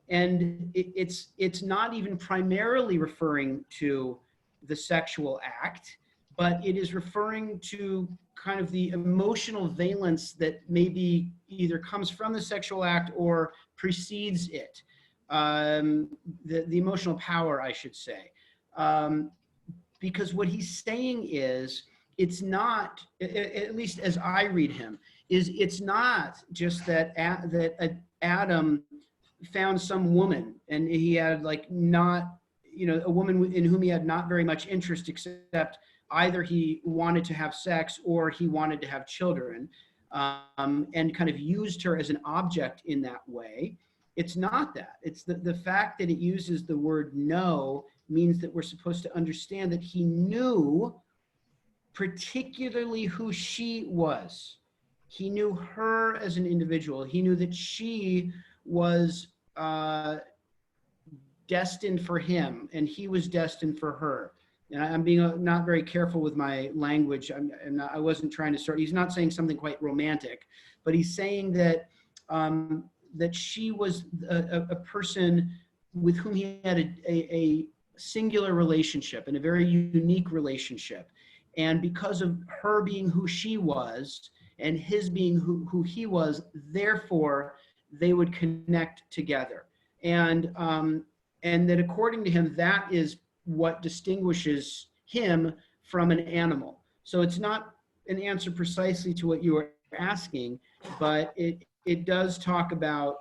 And it's not even primarily referring to the sexual act, but it is referring to kind of the emotional valence that maybe either comes from the sexual act or precedes it. The emotional power, I should say. Because what he's saying is, it's not, at least as I read him, it's not just that Adam found some woman and he had like not, a woman in whom he had not very much interest, except either he wanted to have sex or he wanted to have children, and kind of used her as an object in that way. It's not that. It's the fact that it uses the word know means that we're supposed to understand that he knew particularly who she was. He knew her as an individual. He knew that she was destined for him and he was destined for her. And I'm being not very careful with my language. I wasn't trying to start. He's not saying something quite romantic, but he's saying that that she was a person with whom he had a singular relationship and a very unique relationship. And because of her being who she was and his being who he was, therefore they would connect together. And that according to him, that is what distinguishes him from an animal. So it's not an answer precisely to what you were asking, but it does talk about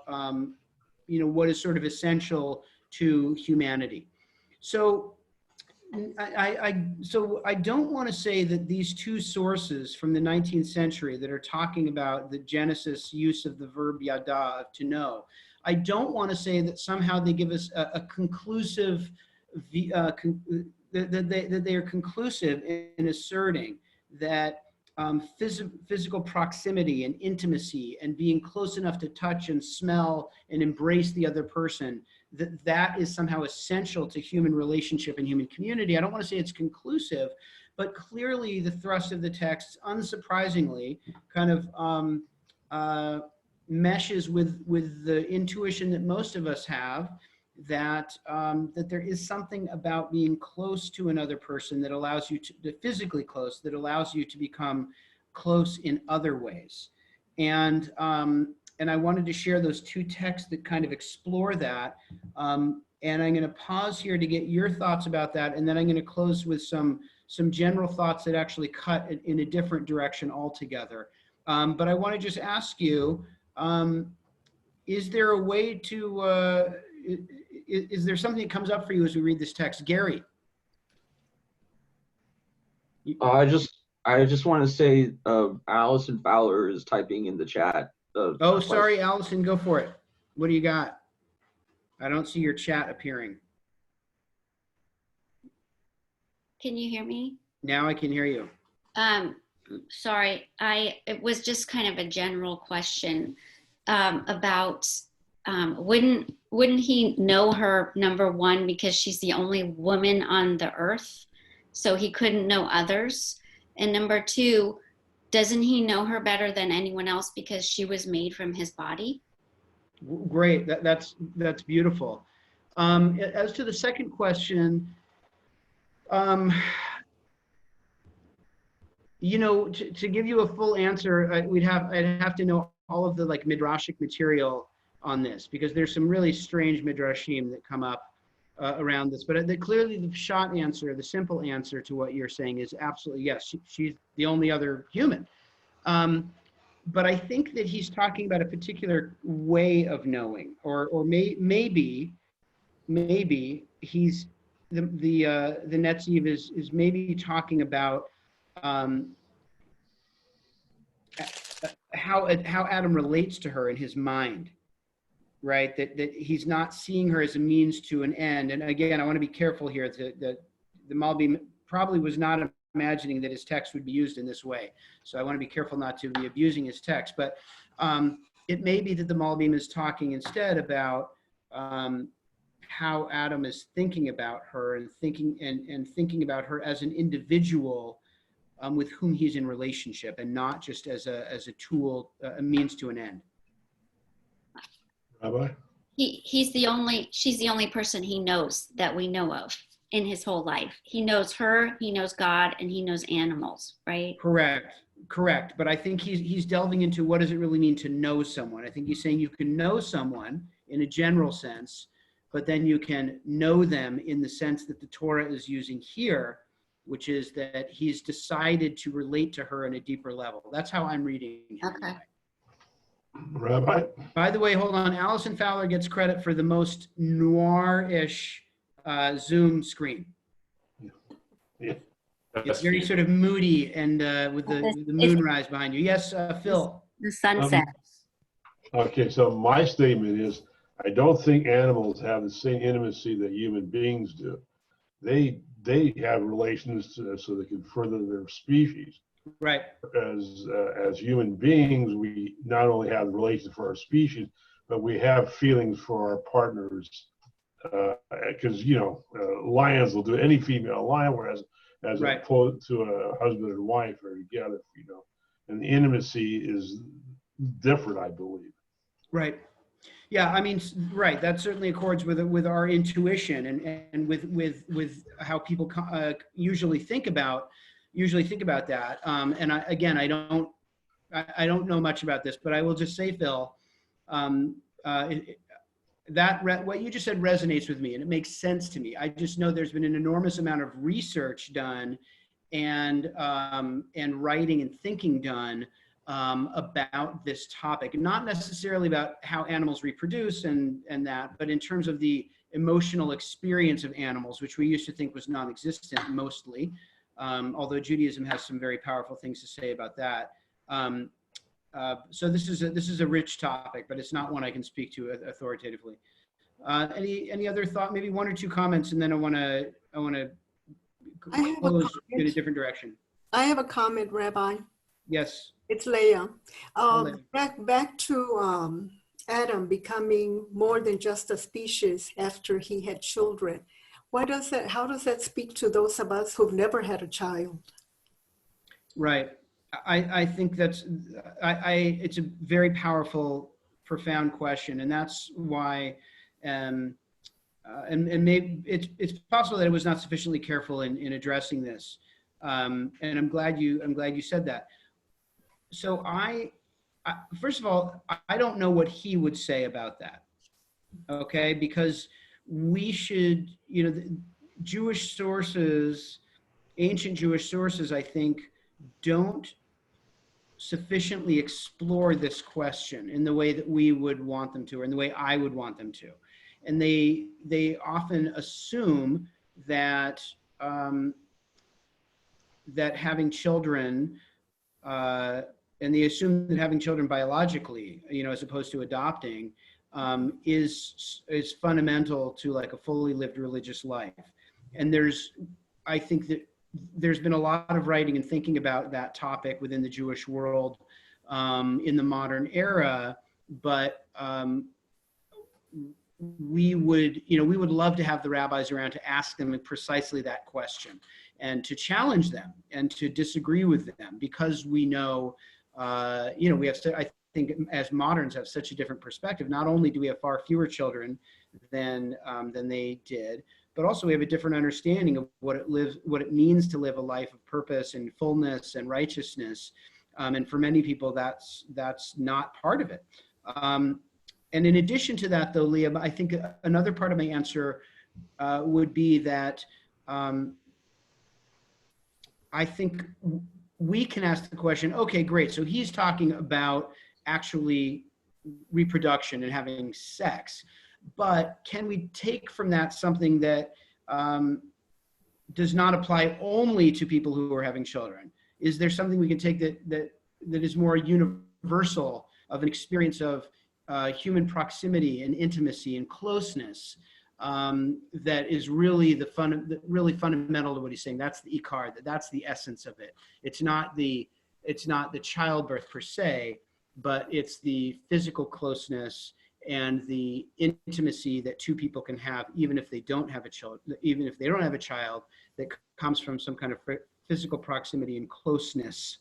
what is sort of essential to humanity. So I don't want to say that these two sources from the 19th century that are talking about the Genesis use of the verb yada, to know, I don't want to say that somehow they give us a conclusive that they are conclusive in asserting that physical proximity and intimacy and being close enough to touch and smell and embrace the other person, that is somehow essential to human relationship and human community. I don't want to say it's conclusive, but clearly the thrust of the text, unsurprisingly, kind of meshes with the intuition that most of us have, that that there is something about being close to another person that allows you to physically close, that allows you to become close in other ways. And I wanted to share those two texts that kind of explore that. And I'm going to pause here to get your thoughts about that, and then I'm going to close with some general thoughts that actually cut in a different direction altogether. But I want to just ask you, is there a way to is there something that comes up for you as we read this text? Gary? I just want to say Allison Fowler is typing in the chat. Oh, sorry, Allison, go for it. What do you got? I don't see your chat appearing. Can you hear me? Now I can hear you. Sorry, it was just kind of a general question about wouldn't he know her, number one, because she's the only woman on the earth, so he couldn't know others? And number two, doesn't he know her better than anyone else because she was made from his body? Great, that's beautiful. As to the second question, you know, to give you a full answer, I'd have to know all of the like midrashic material on this, because there's some really strange midrashim that come up around this. But clearly the short answer, the simple answer to what you're saying is absolutely yes. She's the only other human. But I think that he's talking about a particular way of knowing, or maybe he's the Netziv is maybe talking about how Adam relates to her in his mind, right? That he's not seeing her as a means to an end. And again, I want to be careful here that the Malbim probably was not imagining that his text would be used in this way. So I want to be careful not to be abusing his text. But it may be that the Malbim is talking instead about how Adam is thinking about her and thinking about her as an individual with whom he's in relationship, and not just as a tool, a means to an end. Rabbi? She's the only person he knows that we know of in his whole life. He knows her, he knows God, and he knows animals, right? Correct. But I think he's delving into what does it really mean to know someone. I think he's saying you can know someone in a general sense, but then you can know them in the sense that the Torah is using here, which is that he's decided to relate to her on a deeper level. That's how I'm reading him. Okay. Rabbi? By the way, hold on. Allison Fowler gets credit for the most noir-ish Zoom screen. Yeah. It's very sort of moody and with the moonrise behind you. Yes, Phil. The sunset. Okay, so my statement is, I don't think animals have the same intimacy that human beings do. They have relations so they can further their species. Right. As human beings, we not only have relations for our species, but we have feelings for our partners. Because lions will do any female lion, whereas right. opposed to a husband and wife are together, and the intimacy is different, I believe. Right. Yeah, I mean, right. That certainly accords with our intuition and with how people usually think about that. And I don't know much about this, but I will just say, Phil, what you just said resonates with me, and it makes sense to me. I just know there's been an enormous amount of research done and writing and thinking done about this topic, not necessarily about how animals reproduce and that, but in terms of the emotional experience of animals, which we used to think was non-existent mostly, although Judaism has some very powerful things to say about that. So this is a rich topic, but it's not one I can speak to authoritatively. Any other thought? Maybe one or two comments, and then I want to I have a close in a comment. different direction. I have a comment, Rabbi. Yes. It's Leah. Leah. Back to Adam becoming more than just a species after he had children. How does that speak to those of us who've never had a child? Right. I think that's it's a very powerful, profound question, and that's why and maybe it's possible that it was not sufficiently careful in addressing this, and I'm glad you said that. So first of all, I don't know what he would say about that, okay? Because we should, Jewish sources, ancient Jewish sources, I think, don't sufficiently explore this question in the way that we would want them to, or in the way I would want them to. And they often assume that that having children, and they assume that having children biologically, as opposed to adopting, is fundamental to like a fully lived religious life. And I think that there's been a lot of writing and thinking about that topic within the Jewish world in the modern era, but we would love to have the rabbis around to ask them precisely that question and to challenge them and to disagree with them, because we know, we have, I think as moderns have such a different perspective. Not only do we have far fewer children than they did, but also we have a different understanding of what it means to live a life of purpose and fullness and righteousness. And for many people, that's not part of it. And in addition to that, though, Leah, I think another part of my answer would be that I think we can ask the question, okay, great. So he's talking about actually reproduction and having sex. But can we take from that something that does not apply only to people who are having children? Is there something we can take that is more universal, of an experience of human proximity and intimacy and closeness, that is really really fundamental to what he's saying? That's the ikar, that's the essence of it. It's not the childbirth per se, but it's the physical closeness and the intimacy that two people can have, even if they don't have a child, that comes from some kind of physical proximity and closeness.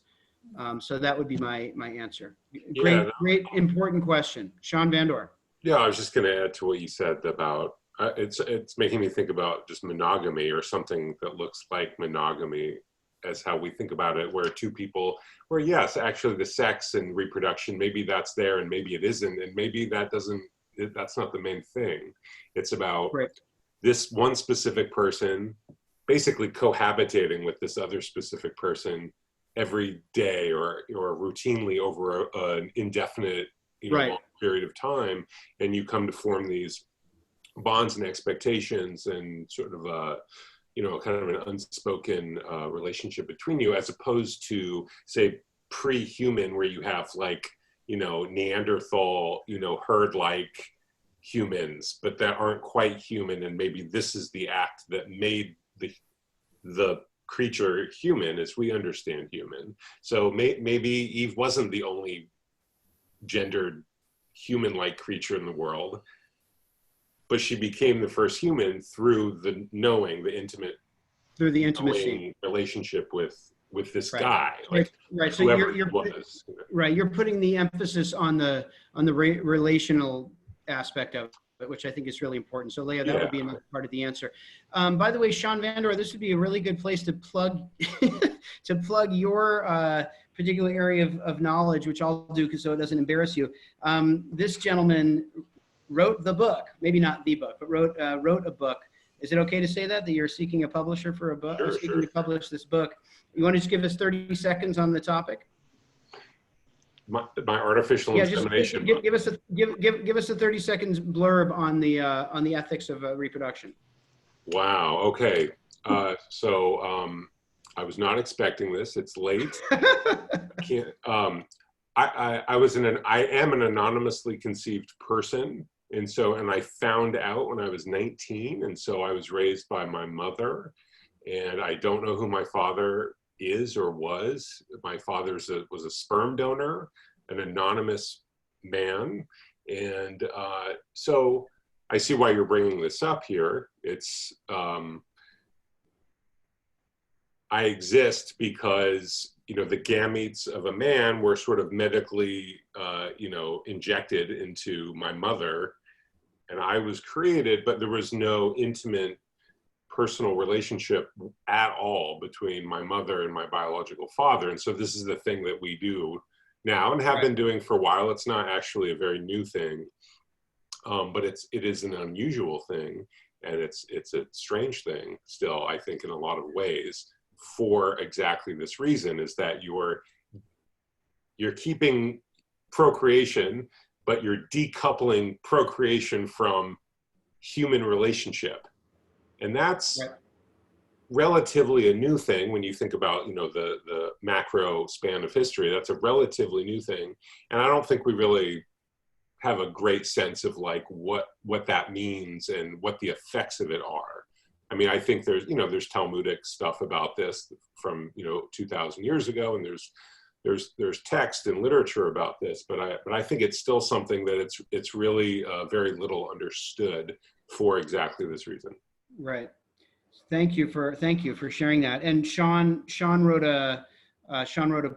So that would be my answer. Great, important question. Sean Vandor. Yeah, I was just going to add to what you said about, it's making me think about just monogamy, or something that looks like monogamy as how we think about it, where two people, where yes, actually the sex and reproduction, maybe that's there and maybe it isn't, and maybe that's not the main thing. It's about this one specific person basically cohabitating with this other specific person every day or routinely over an indefinite long period of time, and you come to form these bonds and expectations and sort of kind of an unspoken relationship between you, as opposed to, say, pre-human, where you have like, Neanderthal, herd-like humans, but that aren't quite human, and maybe this is the act that made the creature human as we understand human. So maybe Eve wasn't the only gendered human-like creature in the world, but she became the first human through the knowing, the intimate, through the intimacy relationship with this guy. Right. So you're putting the emphasis on the relational aspect of it, which I think is really important. So Leah, that would be another part of the answer. By the way, Sean Vandor, this would be a really good place to plug your particular area of knowledge, which I'll do so it doesn't embarrass you. This gentleman wrote the book, maybe not the book, but wrote a book. Is it okay to say that you're seeking a publisher for a book? Sure, seeking to publish this book. You want to just give us 30 seconds on the topic? My artificial insemination. Just give us a 30 seconds blurb on the ethics of reproduction. Wow. Okay. So I was not expecting this. It's late. I am an anonymously conceived person. And so, and I found out when I was 19, and so I was raised by my mother, and I don't know who my father is or was. My father was a sperm donor, an anonymous man. And so I see why you're bringing this up here. It's, I exist because, you know, the gametes of a man were sort of medically, you know, injected into my mother, and I was created, but there was no intimate personal relationship at all between my mother and my biological father. And so this is the thing that we do now and have been doing for a while. It's not actually a very new thing, but it is an unusual thing, and it's a strange thing still, I think, in a lot of ways, for exactly this reason, is that you're keeping procreation, but you're decoupling procreation from human relationship. And that's relatively a new thing when you think about, you know, the macro span of history. That's a relatively new thing. And I don't think we really have a great sense of like what that means and what the effects of it are. I mean, I think there's, you know, there's Talmudic stuff about this from, you know, 2,000 years ago, and there's text and literature about this, but I think it's still something that it's really very little understood for exactly this reason. Right. Thank you for sharing that. And Sean wrote a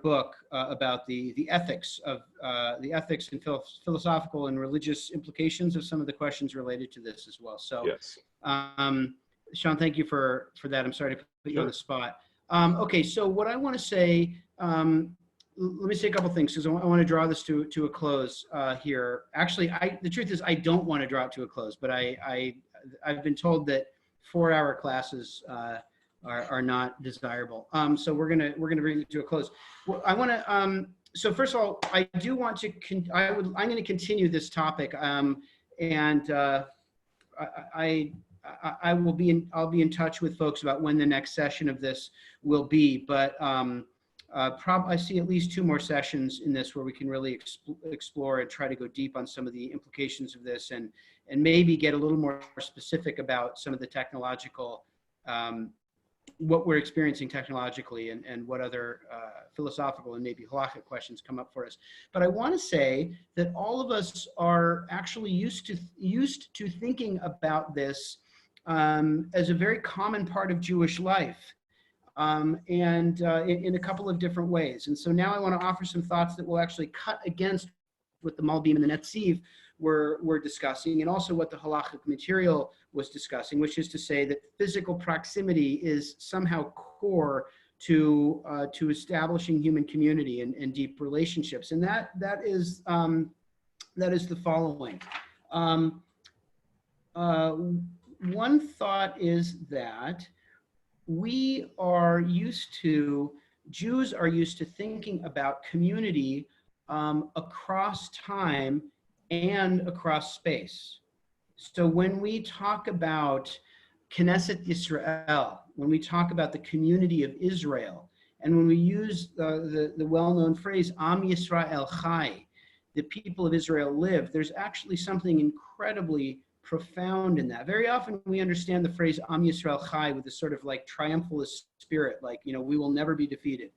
book about the ethics and philosophical and religious implications of some of the questions related to this as well. So yes. Sean, thank you for that. I'm sorry to put you on the spot. Okay, so what I want to say, let me say a couple things, because I want to draw this to a close here. Actually, the truth is I don't want to draw it to a close, but I've been told that 4-hour classes are not desirable. So we're gonna bring it to a close. Well, I want to. So first of all, I do want to. I'm going to continue this topic, and I'll be in touch with folks about when the next session of this will be. But I see at least 2 more sessions in this where we can really explore and try to go deep on some of the implications of this, and maybe get a little more specific about some of the technological, what we're experiencing technologically, and what other philosophical and maybe halakhic questions come up for us. But I want to say that all of us are actually used to thinking about this as a very common part of Jewish life. And in a couple of different ways. And so now I want to offer some thoughts that will actually cut against what the Malbim and the Netziv were discussing, and also what the halachic material was discussing, which is to say that physical proximity is somehow core to establishing human community and deep relationships. And that is the following. One thought is that Jews are used to thinking about community across time and across space. So when we talk about Knesset Yisrael, when we talk about the community of Israel, and when we use the well-known phrase Am Yisrael Chai, the people of Israel live, there's actually something incredibly profound in that. Very often we understand the phrase Am Yisrael Chai with a sort of like triumphalist spirit, like, you know, we will never be defeated.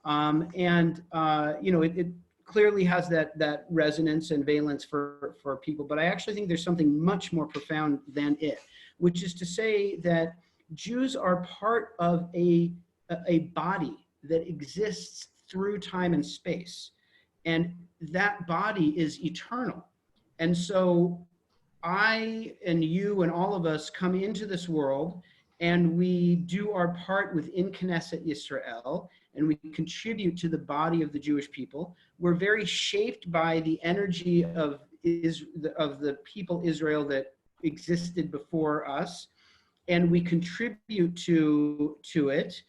You know, it clearly has that resonance and valence for people, but I actually think there's something much more profound than it, which is to say that Jews are part of a body that exists through time and space, and that body is eternal. And so I and you and all of us come into this world, and we do our part within Knesset Yisrael, and we contribute to the body of the Jewish people. We're very shaped by the energy of the people Israel that existed before us, and we contribute to it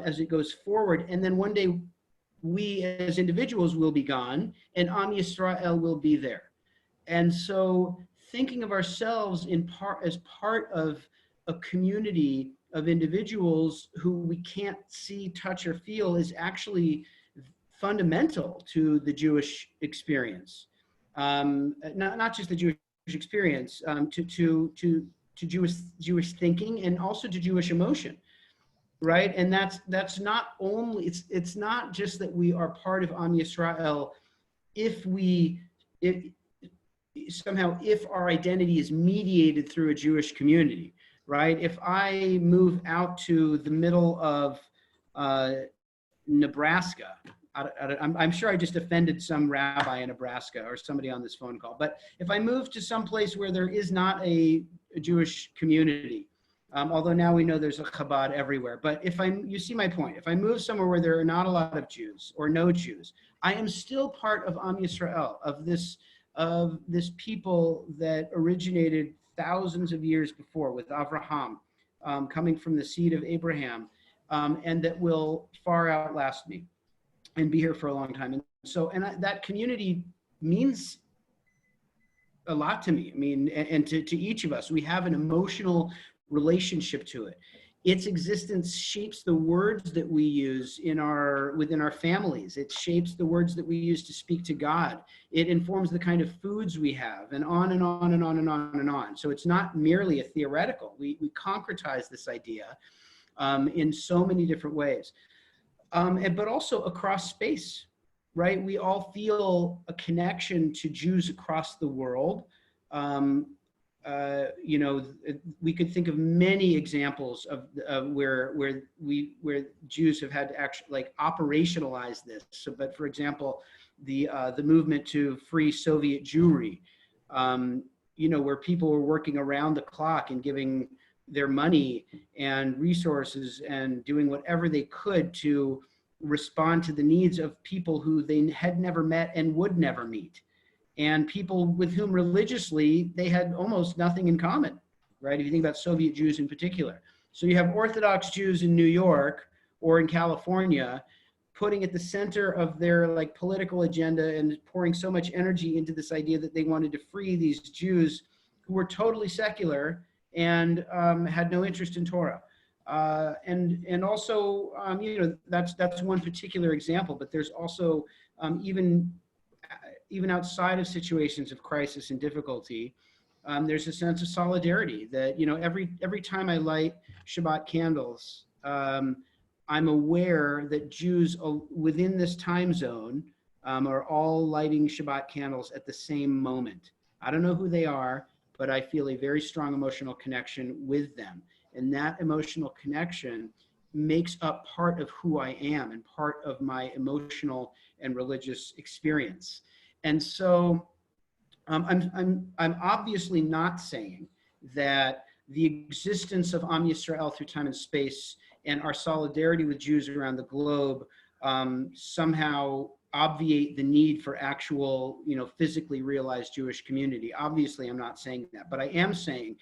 as it goes forward. And then one day, we as individuals will be gone, and Am Yisrael will be there. And so, thinking of ourselves as part of a community of individuals who we can't see, touch, or feel is actually fundamental to the Jewish experience. Not just the Jewish experience, to Jewish thinking, and also to Jewish emotion, right? And that's not only, it's not just that we are part of Am Yisrael if our identity is mediated through a Jewish community, right? If I move out to the middle of Nebraska, I'm sure I just offended some rabbi in Nebraska or somebody on this phone call, but if I move to some place where there is not a Jewish community, although now we know there's a Chabad everywhere, but you see my point, if I move somewhere where there are not a lot of Jews or no Jews, I am still part of Am Yisrael, of this people that originated thousands of years before with Avraham, coming from the seed of Abraham, and that will far outlast me and be here for a long time. And so, that community means a lot to me. I mean, and to each of us, we have an emotional relationship to it. Its existence shapes the words that we use within our families. It shapes the words that we use to speak to God. It informs the kind of foods we have, and on and on and on and on and on. So it's not merely a theoretical. We concretize this idea in so many different ways. But also across space, right? We all feel a connection to Jews across the world. We could think of many examples of where Jews have had to actually operationalize this. So, but for example, the movement to free Soviet Jewry, where people were working around the clock and giving their money and resources and doing whatever they could to respond to the needs of people who they had never met and would never meet, and people with whom religiously they had almost nothing in common, right? If you think about Soviet Jews in particular. So you have Orthodox Jews in New York or in California putting at the center of their political agenda and pouring so much energy into this idea that they wanted to free these Jews who were totally secular and had no interest in Torah. And also, that's one particular example, but there's also even outside of situations of crisis and difficulty, there's a sense of solidarity that, every time I light Shabbat candles, I'm aware that Jews within this time zone are all lighting Shabbat candles at the same moment. I don't know who they are, but I feel a very strong emotional connection with them. And that emotional connection makes up part of who I am and part of my emotional and religious experience. And so I'm obviously not saying that the existence of Am Yisrael through time and space and our solidarity with Jews around the globe somehow obviate the need for actual, physically realized Jewish community. Obviously, I'm not saying that, but I am saying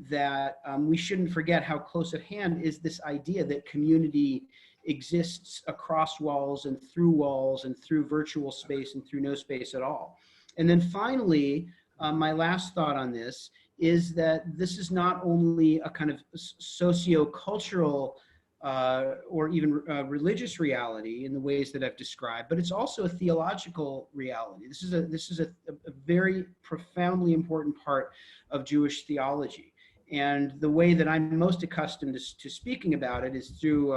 that we shouldn't forget how close at hand is this idea that community exists across walls and through virtual space and through no space at all. And then finally, my last thought on this is that this is not only a kind of socio-cultural or even religious reality in the ways that I've described, but it's also a theological reality. This is a very profoundly important part of Jewish theology. And the way that I'm most accustomed to speaking about it is through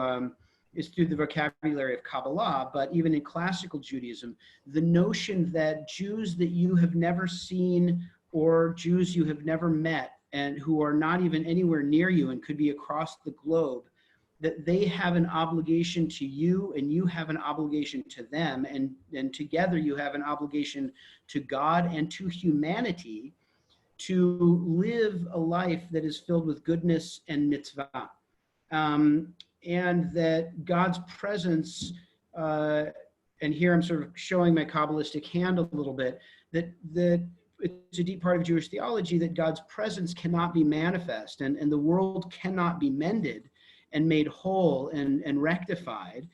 the vocabulary of Kabbalah, but even in classical Judaism, the notion that Jews that you have never seen or Jews you have never met and who are not even anywhere near you and could be across the globe, that they have an obligation to you and you have an obligation to them, and together you have an obligation to God and to humanity to live a life that is filled with goodness and mitzvah. And that God's presence, and here I'm sort of showing my Kabbalistic hand a little bit, that it's a deep part of Jewish theology that God's presence cannot be manifest and the world cannot be mended and made whole and rectified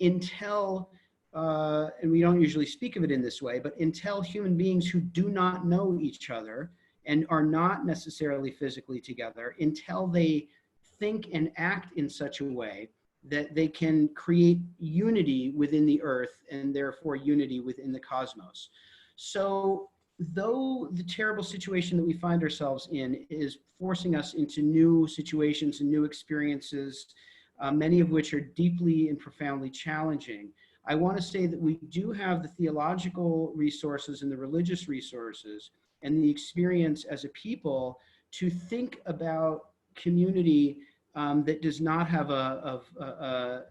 until, and we don't usually speak of it in this way, but until human beings who do not know each other and are not necessarily physically together, until they think and act in such a way that they can create unity within the earth and therefore unity within the cosmos. So though the terrible situation that we find ourselves in is forcing us into new situations and new experiences, many of which are deeply and profoundly challenging, I want to say that we do have the theological resources and the religious resources and the experience as a people to think about community that does not have that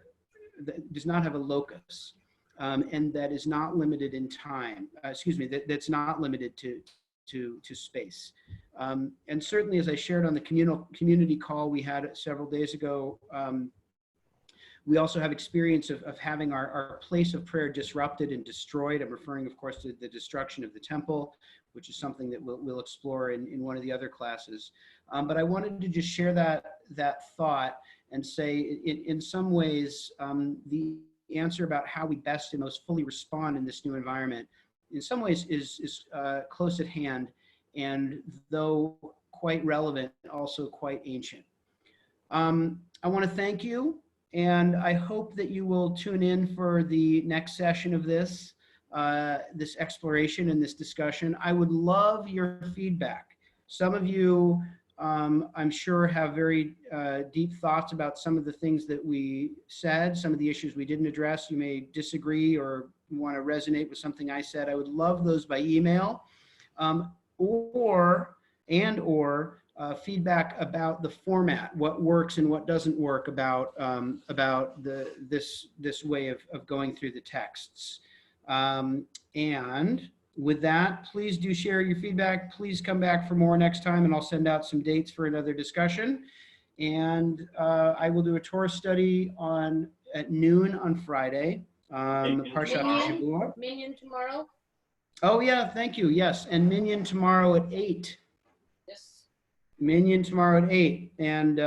does not have a locus, and that is not limited in time. That's not limited to space. And certainly, as I shared on the community call we had several days ago, we also have experience of having our place of prayer disrupted and destroyed. I'm referring, of course, to the destruction of the temple, which is something that we'll explore in one of the other classes. But I wanted to just share that thought and say, in some ways, the answer about how we best and most fully respond in this new environment, in some ways, is close at hand, and though quite relevant, also quite ancient. I want to thank you. And I hope that you will tune in for the next session of this exploration and this discussion. I would love your feedback. Some of you, I'm sure, have very deep thoughts about some of the things that we said, some of the issues we didn't address. You may disagree or want to resonate with something I said. I would love those by email, or feedback about the format, what works and what doesn't work about this way of going through the texts. And with that, please do share your feedback. Please come back for more next time, and I'll send out some dates for another discussion. And I will do a Torah study at noon on Friday. Parshat Shavua. Minyan tomorrow. Oh yeah, thank you. Yes, and Minyan tomorrow at 8. Yes. Minyan tomorrow at 8. And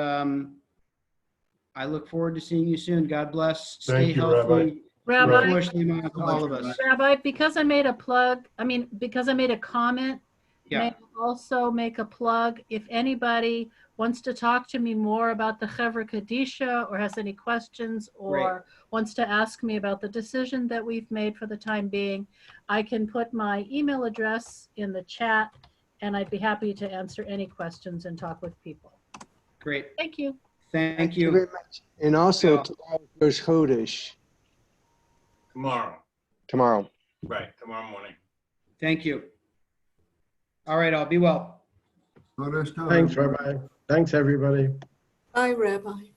I look forward to seeing you soon. God bless. Stay healthy. Rabbi, All of us. Rabbi, because I made a comment, Yeah. may I also make a plug. If anybody wants to talk to me more about the Chevra Kaddisha, or has any questions, or wants to ask me about the decision that we've made for the time being, I can put my email address in the chat, and I'd be happy to answer any questions and talk with people. Great. Thank you. Thank you very much. And also, tomorrow goes Kaddish. Tomorrow. Right, tomorrow morning. Thank you. All right, all be well. Thanks, Rabbi. Thanks, everybody. Bye, Rabbi.